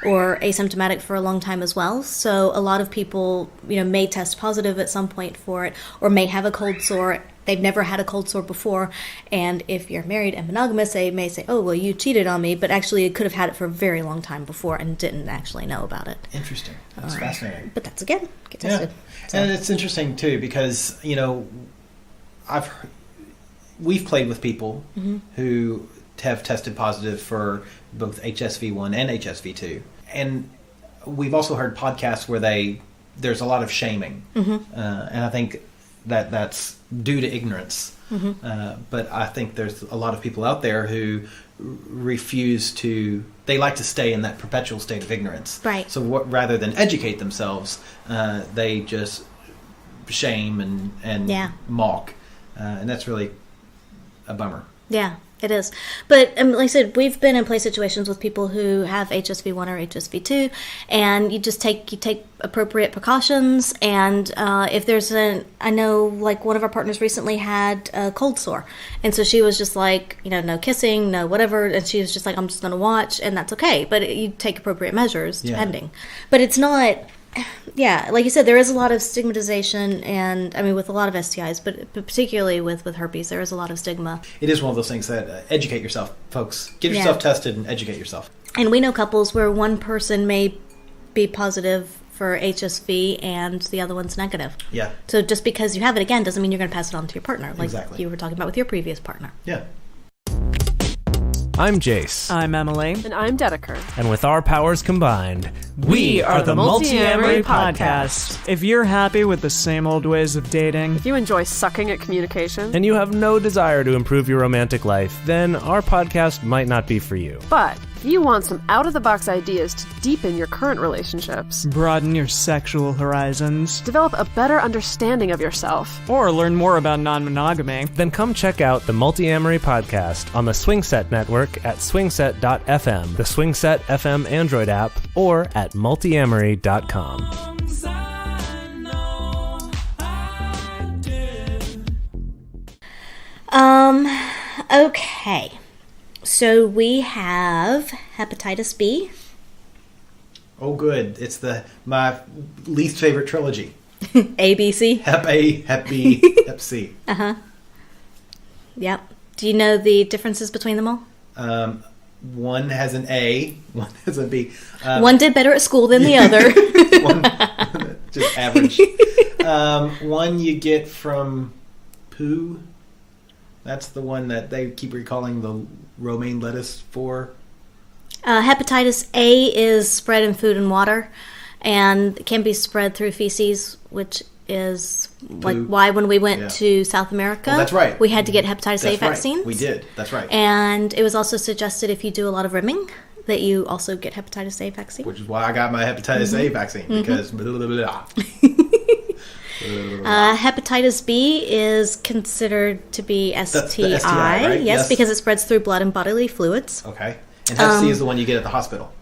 B: or asymptomatic for a long time as well. So a lot of people, may test positive at some point for it, or may have a cold sore. They've never had a cold sore before. And if you're married and monogamous, they may say, oh, well, you cheated on me. But actually, it could have had it for a very long time before and didn't actually know about it.
C: Interesting. That's fascinating.
B: But that's, again, get tested.
C: Yeah.
B: So.
C: And it's interesting, too, because, we've played with people who have tested positive for both HSV1 and HSV2. And we've also heard podcasts where there's a lot of shaming. And I think that's due to ignorance. But I think there's a lot of people out there who they like to stay in that perpetual state of ignorance.
B: Right.
C: So rather than educate themselves, they just shame and mock. And that's really a bummer.
B: Yeah, it is. But like I said, we've been in play situations with people who have HSV1 or HSV2, and you take appropriate precautions. And if there's I know, like, one of our partners recently had a cold sore, and so she was just like, no kissing, no whatever, and she was just like, I'm just going to watch, and that's okay. But you take appropriate measures depending. But it's not. Yeah, like you said, there is a lot of stigmatization, and I mean, with a lot of STIs, but particularly with herpes, there is a lot of stigma.
C: It is one of those things that educate yourself, folks. Get yourself tested and educate yourself.
B: And we know couples where one person may be positive for HSV and the other one's negative.
C: Yeah.
B: So just because you have it, again, doesn't mean you're going to pass it on to your partner, like
C: exactly.
B: you were talking about with your previous partner.
C: Yeah.
D: I'm Jace.
E: I'm Emily.
F: And I'm Dedeker.
D: And with our powers combined,
E: we are the Multi-Amory Podcast. If you're happy with the same old ways of dating,
F: if you enjoy sucking at communication,
D: and you have no desire to improve your romantic life, then our podcast might not be for you.
F: But if you want some out-of-the-box ideas to deepen your current relationships,
E: broaden your sexual horizons,
F: develop a better understanding of yourself,
E: or learn more about non-monogamy,
D: then come check out the Multi-Amory Podcast on the Swingset Network at swingset.fm, the Swingset FM Android app, or at multiamory.com.
B: Okay. So we have hepatitis B.
C: Oh, good. It's my least favorite trilogy.
B: A, B, C?
C: Hep A, Hep B, Hep C.
B: Uh-huh. Yep. Do you know the differences between them all?
C: One has an A, one has a B.
B: One did better at school than the other.
C: One, just average. One you get from poo. That's the one that they keep recalling the romaine lettuce for.
B: Hepatitis A is spread in food and water, and can be spread through feces, which is like why when we went to South America,
C: that's right,
B: we had to get hepatitis A vaccines.
C: Right. We did. That's right.
B: And it was also suggested if you do a lot of rimming that you also get hepatitis A vaccine.
C: Which is why I got my hepatitis A vaccine, because blah, blah, blah.
B: Hepatitis B is considered to be STI.
C: The STI, right?
B: Yes, because it spreads through blood and bodily fluids.
C: Okay. And Hep C is the one you get at the hospital.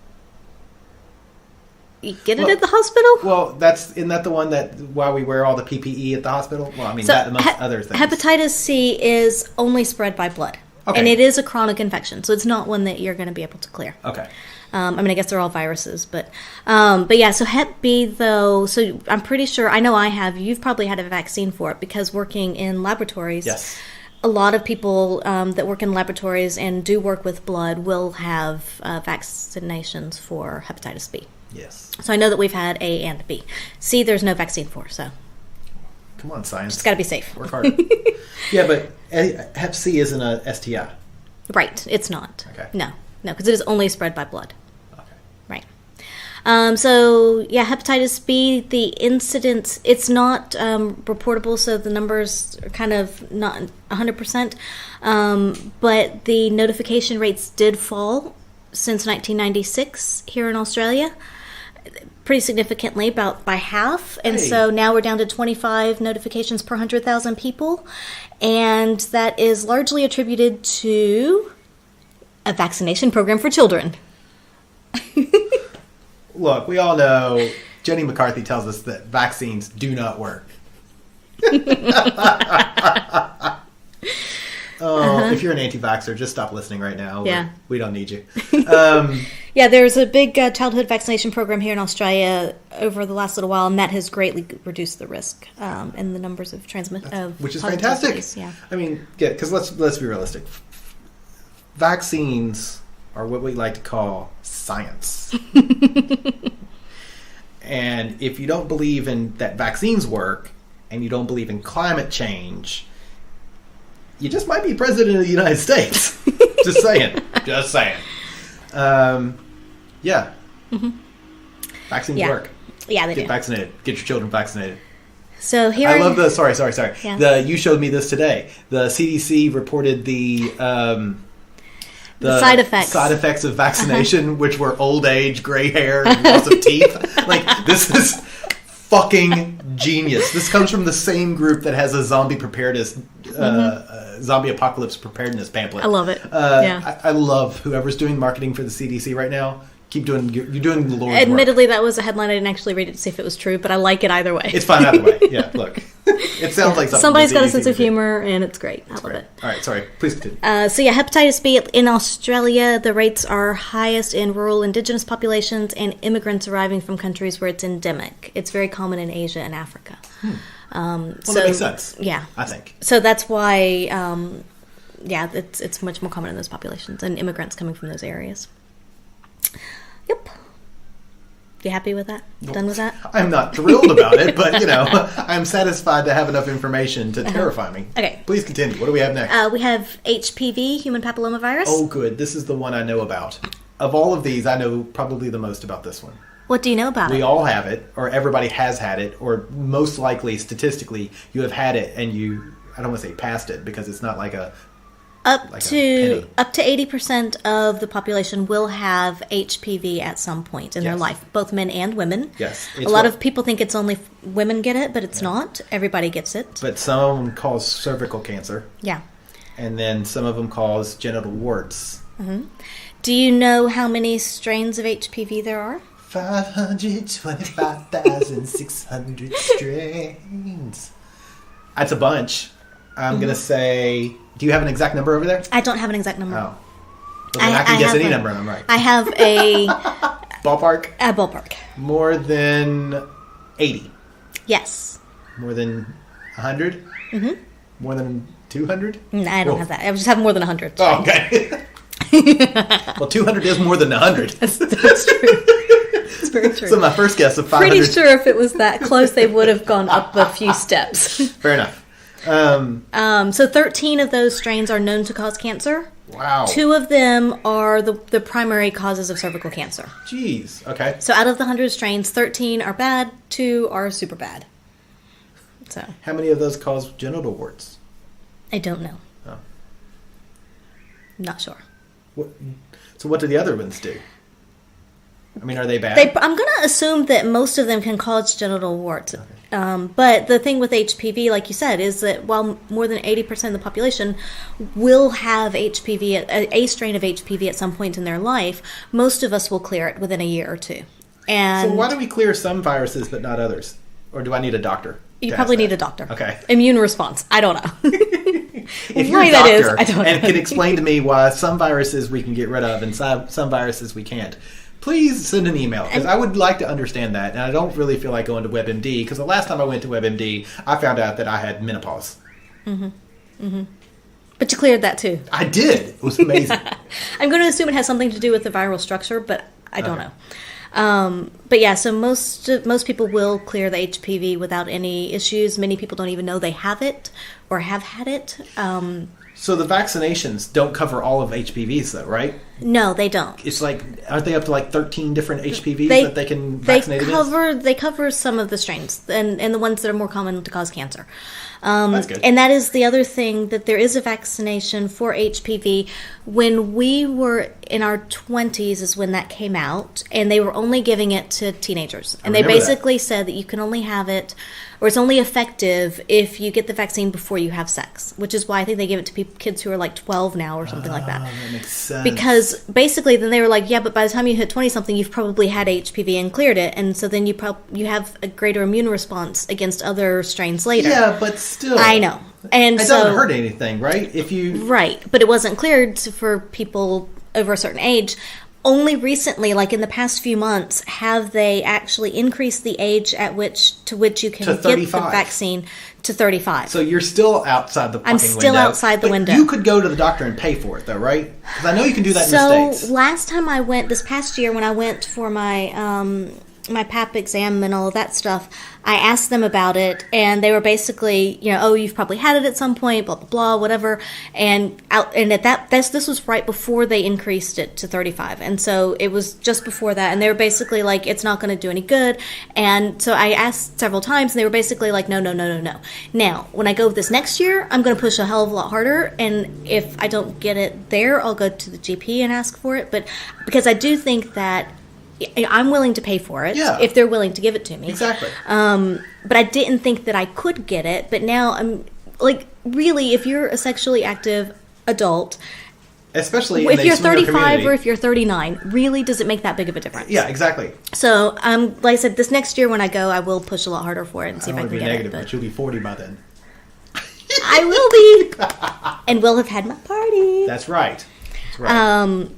B: You get it at the hospital?
C: Well, isn't that the one that while we wear all the PPE at the hospital? Well, I mean, that amongst other things.
B: Hepatitis C is only spread by blood.
C: Okay.
B: And it is a chronic infection, so it's not one that you're going to be able to clear.
C: Okay.
B: I mean, I guess they're all viruses, but yeah. So Hep B, though, so I'm pretty sure, I know I have. You've probably had a vaccine for it because working in laboratories.
C: Yes.
B: A lot of people that work in laboratories and do work with blood will have vaccinations for hepatitis B.
C: Yes.
B: So I know that we've had A and B. C, there's no vaccine for, so.
C: Come on, science.
B: Just got to be safe.
C: Work hard. Yeah, but Hep C isn't a STI.
B: Right, it's not.
C: Okay.
B: No, because it is only spread by blood.
C: Okay.
B: So, yeah, hepatitis B, the incidence, it's not reportable, so the numbers are kind of not 100%. But the notification rates did fall since 1996 here in Australia, pretty significantly, about by half. And so now we're down to 25 notifications per 100,000 people. And that is largely attributed to a vaccination program for children.
C: Look, we all know Jenny McCarthy tells us that vaccines do not work. If you're an anti-vaxxer, just stop listening right now.
B: Yeah.
C: We don't need you.
B: Yeah, there's a big childhood vaccination program here in Australia over the last little while, and that has greatly reduced the risk and the numbers of
C: Which is fantastic.
B: Disease. Yeah.
C: I mean, because let's be realistic. Vaccines are what we like to call science. And if you don't believe in that vaccines work, and you don't believe in climate change, you just might be president of the United States. Just saying. Just saying. Yeah. Mm-hmm. Vaccines work.
B: Yeah, they
C: Get
B: do.
C: vaccinated. Get your children vaccinated.
B: So here
C: I love the... Sorry.
B: Yeah.
C: You showed me this today. The CDC reported the
B: side effects.
C: Side effects of vaccination, which were old age, gray hair, and loss of teeth. Like, this is fucking genius. This comes from the same group that has a zombie preparedness, zombie apocalypse preparedness pamphlet.
B: I love it. Yeah.
C: I love whoever's doing marketing for the CDC right now. Keep doing, you're doing the Lord's
B: Admittedly,
C: work.
B: that was a headline. I didn't actually read it to see if it was true, but I like it either way.
C: It's fine either way. Yeah, look. It sounds like something
B: somebody's
C: the
B: got a
C: CDC
B: sense
C: would
B: of
C: do.
B: humor, and it's great. I love it.
C: All right, sorry. Please continue.
B: So yeah, hepatitis B in Australia, the rates are highest in rural indigenous populations and immigrants arriving from countries where it's endemic. It's very common in Asia and Africa.
C: Well, that makes sense.
B: Yeah.
C: I think.
B: So that's why, it's much more common in those populations and immigrants coming from those areas. Yep. You happy with that? Done with that?
C: I'm not thrilled about it, but, I'm satisfied to have enough information to terrify me.
B: Okay.
C: Please continue. What do we have next?
B: We have HPV, human papillomavirus.
C: Oh, good. This is the one I know about. Of all of these, I know probably the most about this one.
B: What do you know about it?
C: We all have it, or everybody has had it, or most likely, statistically, you have had it and I don't want to say passed it, because it's not like a...
B: Up to 80% of the population will have HPV at some point in their life, both men and women.
C: Yes.
B: A lot of people think it's only women get it, but it's not. Everybody gets it.
C: But some of them cause cervical cancer.
B: Yeah.
C: And then some of them cause genital warts.
B: Mm-hmm. Do you know how many strains of HPV there are?
C: 525,600 strains. That's a bunch. I'm going to say... Do you have an exact number over there?
B: I don't have an exact number.
C: Oh. Well, then I can guess any number and I'm right.
B: I have a...
C: Ballpark?
B: A ballpark.
C: More than 80.
B: Yes.
C: More than 100? Mm-hmm. More than 200?
B: No, I don't have that. I just have more than 100.
C: Oh, okay. Well, 200 is more than 100.
B: That's true. It's very true.
C: So my first guess of 500...
B: Pretty sure if it was that close, they would have gone up a few steps.
C: Fair enough.
B: So 13 of those strains are known to cause cancer.
C: Wow.
B: 2 of them are the primary causes of cervical cancer.
C: Jeez. Okay.
B: So out of the 100 strains, 13 are bad, 2 are super bad. So
C: How many of those cause genital warts?
B: I don't know.
C: Oh.
B: Not sure.
C: So what do the other ones do? I mean, are they bad?
B: I'm going to assume that most of them can cause genital warts. Okay. But the thing with HPV, like you said, is that while more than 80% of the population will have HPV, a strain of HPV at some point in their life, most of us will clear it within a year or two. And
C: so why do we clear some viruses but not others? Or do I need a doctor?
B: You probably need a doctor.
C: Okay.
B: Immune response. I don't know.
C: If you're
B: why
C: a
B: that is,
C: doctor
B: I don't know.
C: and can explain to me why some viruses we can get rid of and some viruses we can't, please send an email, because I would like to understand that. And I don't really feel like going to WebMD, because the last time I went to WebMD, I found out that I had menopause.
B: Mm-hmm. Mm-hmm. But you cleared that too.
C: I did. It was amazing.
B: I'm going to assume it has something to do with the viral structure, but I don't know. But yeah, so most people will clear the HPV without any issues. Many people don't even know they have it or have had it.
C: So the vaccinations don't cover all of HPVs, though, right?
B: No, they don't.
C: It's like, aren't they up to like 13 different HPVs
B: They-
C: that they can vaccinate against?
B: They cover some of the strains and the ones that are more common to cause cancer.
C: That's good.
B: And that is the other thing, that there is a vaccination for HPV. When we were in our 20s is when that came out, and they were only giving it to teenagers. And they
C: remember that.
B: basically said that you can only have it, or it's only effective if you get the vaccine before you have sex, which is why I think they give it to kids who are like 12 now or something like that.
C: That makes sense.
B: Because basically, then they were like, yeah, but by the time you hit 20-something, you've probably had HPV and cleared it, and so then you have a greater immune response against other strains later.
C: Yeah, but still.
B: I know. And
C: It
B: so,
C: doesn't hurt anything, right? If you...
B: right, but it wasn't cleared for people over a certain age. Only recently, like in the past few months, have they actually increased the age at which you can
C: To
B: get the
C: 35.
B: vaccine to 35.
C: So you're still outside the fucking window.
B: I'm still outside the
C: but
B: window.
C: You could go to the doctor and pay for it, though, right? Because I know you can do that in the
B: So
C: States.
B: last time I went, this past year when I went for my my PAP exam and all of that stuff, I asked them about it, and they were basically, oh, you've probably had it at some point, blah blah blah, whatever. And this was right before they increased it to 35, and so it was just before that, and they were basically like, it's not going to do any good. And so I asked several times, and they were basically like, no. Now, when I go this next year, I'm going to push a hell of a lot harder, and if I don't get it there, I'll go to the GP and ask for it. But because I do think that I'm willing to pay for it if they're willing to give it to me.
C: Exactly.
B: But I didn't think that I could get it. But now I'm like, really, if you're a sexually active adult,
C: Especially in
B: if
C: the
B: you're
C: swinger
B: 35
C: community.
B: or if you're 39, really, does it make that big of a difference?
C: Yeah, exactly.
B: So, like I said, this next year when I go, I will push a lot harder for it and see
C: I
B: if I
C: don't
B: can
C: want to be
B: get
C: negative,
B: it.
C: but you'll be 40 by then.
B: I will be, and will have had my party.
C: That's right. That's right.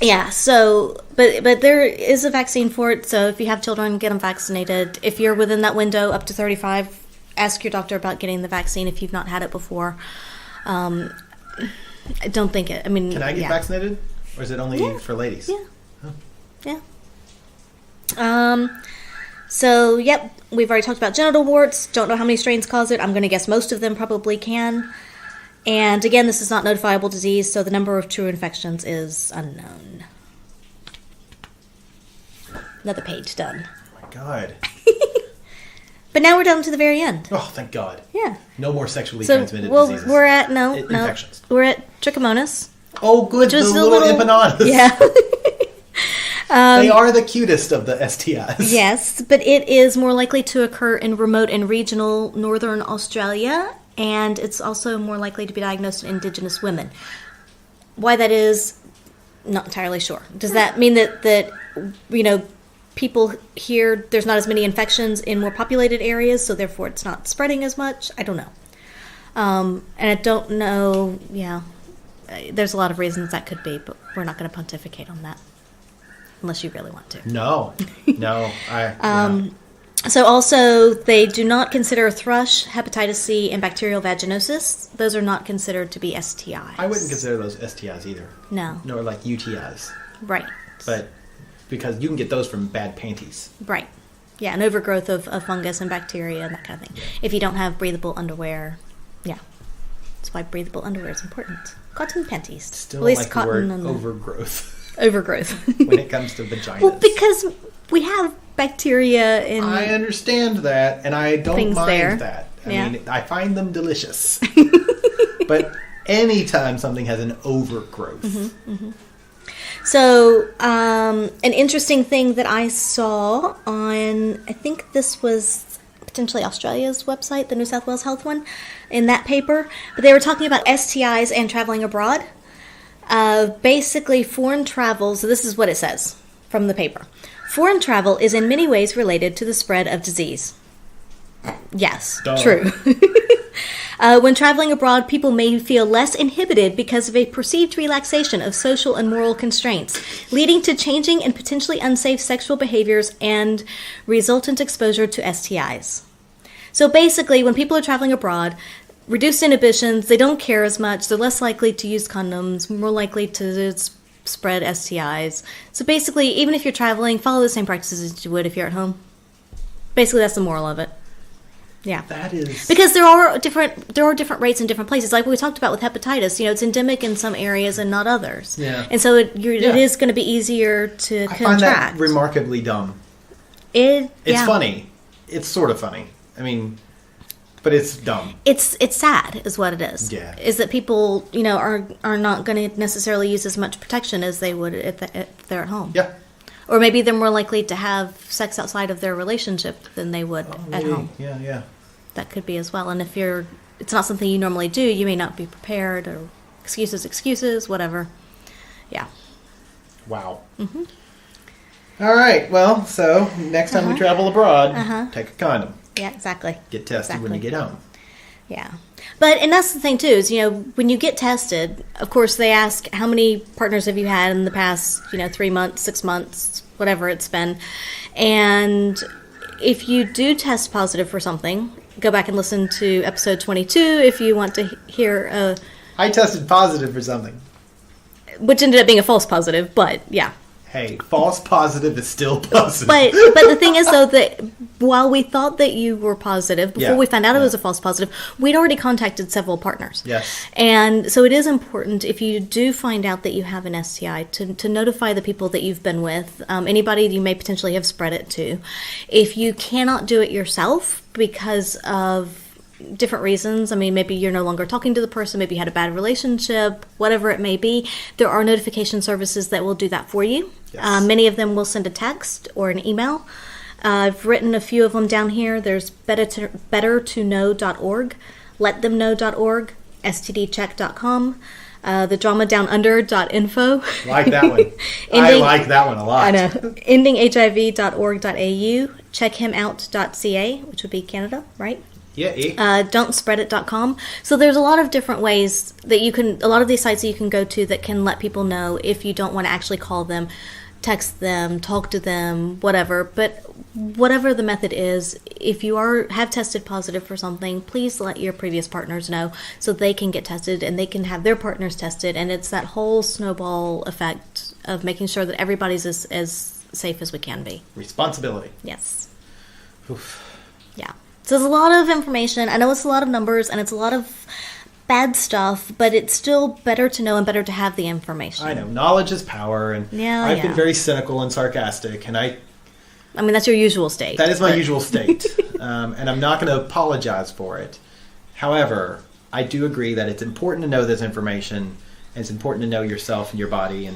B: Yeah, so, but there is a vaccine for it, so if you have children, get them vaccinated. If you're within that window up to 35, ask your doctor about getting the vaccine if you've not had it before. I don't think it,
C: Can I get vaccinated? Or is it only for ladies?
B: Yeah. Yeah. So, yep, we've already talked about genital warts. Don't know how many strains cause it. I'm going to guess most of them probably can. And again, this is not notifiable disease, so the number of true infections is unknown. Another page done.
C: Oh my God.
B: But now we're down to the very end.
C: Oh, thank God.
B: Yeah.
C: No more sexually
B: So
C: transmitted diseases.
B: we're at
C: Infections.
B: We're at trichomonas.
C: Oh, good.
B: Which
C: The
B: was
C: little empanadas.
B: Yeah.
C: They are the cutest of the STIs.
B: Yes, but it is more likely to occur in remote and regional northern Australia, and it's also more likely to be diagnosed in Indigenous women. Why that is, not entirely sure. Does that mean that people here, there's not as many infections in more populated areas, so therefore it's not spreading as much? I don't know. And I don't know, there's a lot of reasons that could be, but we're not going to pontificate on that. Unless you really want to.
C: No.
B: So also, they do not consider thrush, hepatitis C, and bacterial vaginosis. Those are not considered to be STIs.
C: I wouldn't consider those STIs either.
B: No.
C: Nor like UTIs.
B: Right.
C: But because you can get those from bad panties.
B: Right. Yeah, an overgrowth of fungus and bacteria and that kind of thing. If you don't have breathable underwear, that's why breathable underwear is important. Cotton panties.
C: Still
B: At least
C: like
B: cotton
C: the word
B: and
C: overgrowth.
B: Overgrowth.
C: when it comes to vaginas.
B: Well, because we have bacteria in...
C: I understand that, and I don't
B: Things
C: mind
B: there.
C: that. I
B: Yeah.
C: mean, I find them delicious. But anytime something has an overgrowth.
B: So, an interesting thing that I saw on, I think this was potentially Australia's website, the New South Wales Health one, in that paper, but they were talking about STIs and traveling abroad. Basically, foreign travel, so this is what it says from the paper. Foreign travel is in many ways related to the spread of disease. Yes,
C: Duh.
B: true. When traveling abroad, people may feel less inhibited because of a perceived relaxation of social and moral constraints, leading to changing and potentially unsafe sexual behaviors and resultant exposure to STIs. So basically, when people are traveling abroad, reduced inhibitions, they don't care as much, they're less likely to use condoms, more likely to spread STIs. So basically, even if you're traveling, follow the same practices as you would if you're at home. Basically, that's the moral of it. Yeah.
C: That is...
B: Because there are different rates in different places. Like we talked about with hepatitis, it's endemic in some areas and not others.
C: Yeah.
B: And so it is going to be easier to
C: I
B: contract.
C: find that remarkably dumb. It's funny. It's sort of funny. I mean, but it's dumb.
B: It's sad, is what it is.
C: Yeah.
B: Is that people, are not going to necessarily use as much protection as they would if they're at home.
C: Yeah.
B: Or maybe they're more likely to have sex outside of their relationship than they would at home.
C: Yeah.
B: That could be as well. And if it's not something you normally do, you may not be prepared, or excuses, whatever. Yeah.
C: Wow. Mm-hmm. All right. Well, so next time we travel abroad, take a condom.
B: Yeah, exactly.
C: Get tested when you get home.
B: Yeah. And that's the thing, too, is, when you get tested, of course, they ask how many partners have you had in the past, 3 months, 6 months, whatever it's been. And if you do test positive for something, go back and listen to episode 22 if you want to hear.
C: I tested positive for something.
B: Which ended up being a false positive, but yeah.
C: Hey, false positive is still positive.
B: But the thing is, though, that while we thought that you were positive, before we found out it was a false positive, we'd already contacted several partners.
C: Yes.
B: And so it is important, if you do find out that you have an STI, to notify the people that you've been with, anybody you may potentially have spread it to. If you cannot do it yourself because of different reasons. I mean, maybe you're no longer talking to the person, maybe you had a bad relationship, whatever it may be. There are notification services that will do that for you.
C: Yes.
B: Many of them will send a text or an email. I've written a few of them down here. There's bettertoknow.org, letthemknow.org, stdcheck.com, thedramadownunder.info.
C: Like that one. I like that one a lot.
B: I know. endinghiv.org.au, checkhimout.ca, which would be Canada, right?
C: Yeah.
B: Don'tspreadit.com. So there's a lot of different ways that a lot of these sites that you can go to that can let people know if you don't want to actually call them, text them, talk to them, whatever. But whatever the method is, if you have tested positive for something, please let your previous partners know so they can get tested and they can have their partners tested. And it's that whole snowball effect of making sure that everybody's as safe as we can be.
C: Responsibility.
B: Yes.
C: Oof.
B: Yeah. So there's a lot of information. I know it's a lot of numbers and it's a lot of bad stuff, but it's still better to know and better to have the information.
C: I know. Knowledge is power, and I've been very cynical and sarcastic, and I
B: mean, that's your usual state.
C: That is my usual state, and I'm not going to apologize for it. However, I do agree that it's important to know this information, and it's important to know yourself and your body,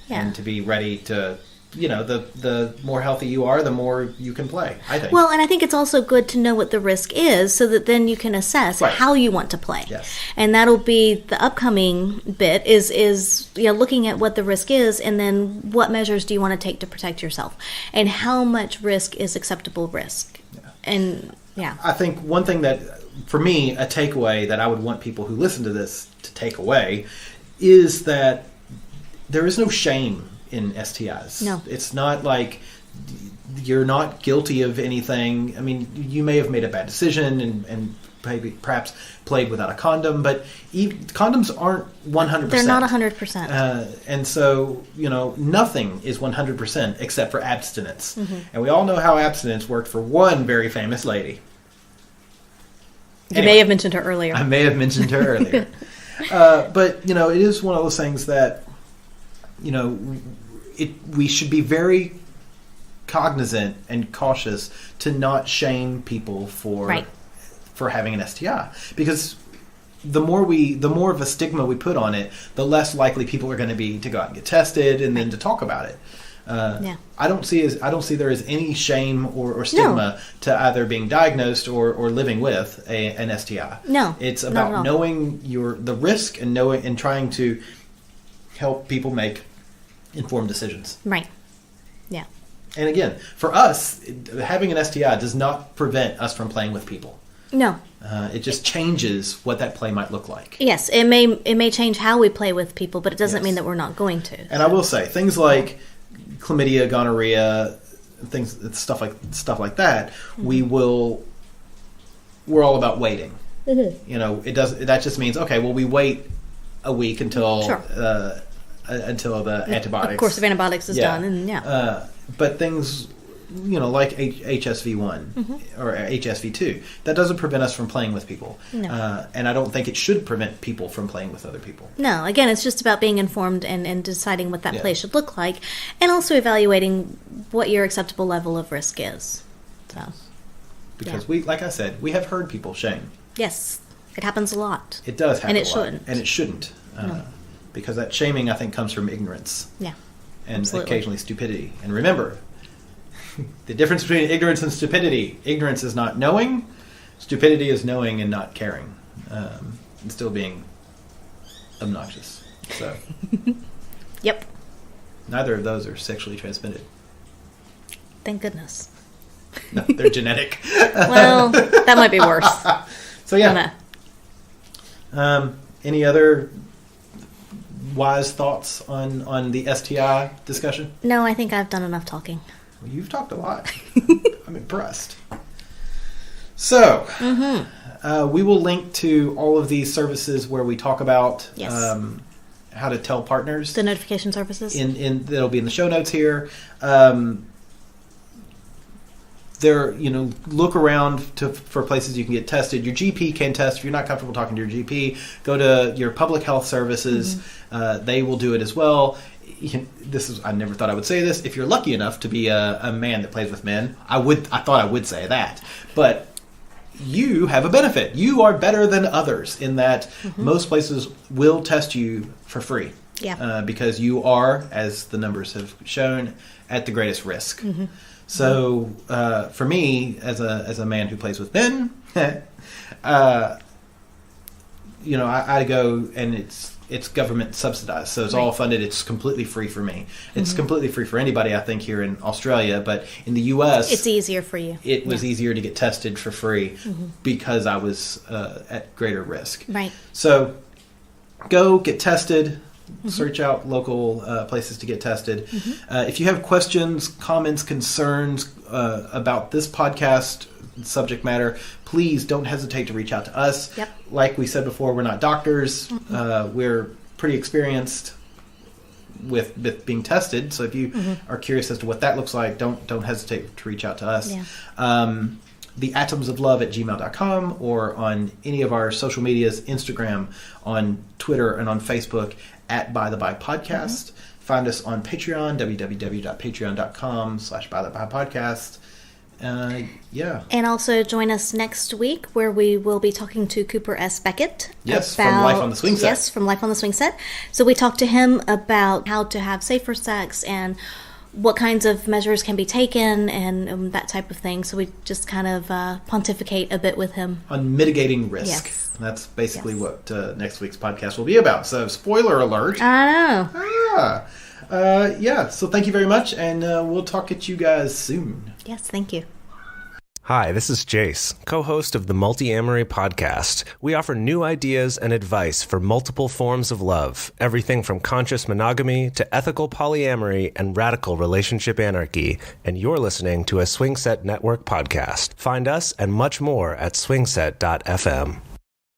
C: and to be ready to... the more healthy you are, the more you can play, I think.
B: Well, and I think it's also good to know what the risk is so that then you can assess how you want to play.
C: Yes.
B: And that'll be the upcoming bit is looking at what the risk is and then what measures do you want to take to protect yourself and how much risk is acceptable risk. Yeah. And I
C: think one thing that, for me, a takeaway that I would want people who listen to this to take away is that there is no shame in STIs.
B: No.
C: It's not like you're not guilty of anything. I mean, you may have made a bad decision and perhaps played without a condom, but condoms aren't 100%.
B: They're not 100%.
C: And so, nothing is 100% except for abstinence.
B: Mm-hmm.
C: And we all know how abstinence worked for one very famous lady.
B: You may have mentioned her earlier.
C: I may have mentioned her earlier. But, it is one of those things that we should be very cognizant and cautious to not shame people for having an STI, because the more of a stigma we put on it, the less likely people are going to be to go out and get tested and then to talk about it. I don't see there as any shame or stigma to either being diagnosed or living with an STI.
B: No,
C: it's about knowing the risk and knowing and trying to help people make informed decisions.
B: Right. Yeah. And
C: again, for us, having an STI does not prevent us from playing with people.
B: No.
C: It just changes what that play might look like.
B: Yes, it may change how we play with people, but it doesn't mean that we're not going to.
C: And I will say, things like chlamydia, gonorrhea, stuff like that,
B: mm-hmm.
C: we're all about waiting.
B: Mm-hmm.
C: That just means, okay, well, we wait a week until the antibiotics.
B: Of course, of antibiotics is done, and
C: but things like HSV1 or HSV2. That doesn't prevent us from playing with people.
B: No.
C: And I don't think it should prevent people from playing with other people.
B: No, again, it's just about being informed and deciding what that
C: Yeah.
B: play should look like, and also evaluating what your acceptable level of risk is. So,
C: Because like I said, we have heard people shame.
B: yes, it happens a lot.
C: It does happen
B: And it
C: a lot.
B: shouldn't.
C: And it shouldn't. Because that shaming, I think, comes from ignorance.
B: Yeah.
C: And
B: Absolutely.
C: occasionally stupidity. And remember, the difference between ignorance and stupidity. Ignorance is not knowing. Stupidity is knowing and not caring. And still being obnoxious. So,
B: Yep.
C: neither of those are sexually transmitted.
B: Thank goodness.
C: No, they're genetic.
B: Well, that might be worse.
C: So, yeah.
B: I don't know.
C: Any other wise thoughts on the STI discussion?
B: No, I think I've done enough talking.
C: Well, you've talked a lot. I'm impressed. So, we will link to all of these services where we talk about
B: Yes.
C: how to tell partners.
B: The notification services.
C: That'll be in the show notes here. Look around for places you can get tested. Your GP can test. If you're not comfortable talking to your GP, go to your public health services. They will do it as well. I never thought I would say this. If you're lucky enough to be a man that plays with men, I thought I would say that. But you have a benefit. You are better than others in that most places will test you for free.
B: Yeah.
C: Because you are, as the numbers have shown, at the greatest risk. So for me, as a man who plays with men, I go and it's government subsidized, so it's all funded. It's completely free for me. It's completely free for anybody, I think, here in Australia. But in the U.S.,
B: It's easier for you.
C: it was easier to get tested for free because I was at greater risk.
B: Right.
C: So go get tested. Search out local places to get tested. If you have questions, comments, concerns about this podcast subject matter, please don't hesitate to reach out to us.
B: Yep.
C: Like we said before, we're not doctors. We're pretty experienced with being tested. So if you are curious as to what that looks like, don't hesitate to reach out to us.
B: Yeah.
C: theatomsoflove@gmail.com or on any of our social medias, Instagram, on Twitter, and on Facebook at By the By Podcast. Find us on Patreon, www.patreon.com/bythebydpodcast.
B: And also join us next week where we will be talking to Cooper S. Beckett.
C: Yes, from Life on the Swing Set.
B: Yes, from Life on the Swing Set. So we talked to him about how to have safer sex and what kinds of measures can be taken and that type of thing. So we just kind of pontificate a bit with him.
C: On mitigating risk.
B: Yes.
C: That's basically what next week's podcast will be about. So, spoiler alert.
B: I know.
C: So thank you very much, and we'll talk at you guys soon.
B: Yes, thank you.
D: Hi, this is Jace, co-host of the Multi-Amory podcast. We offer new ideas and advice for multiple forms of love, everything from conscious monogamy to ethical polyamory and radical relationship anarchy. And you're listening to a Swing Set Network podcast. Find us and much more at swingset.fm.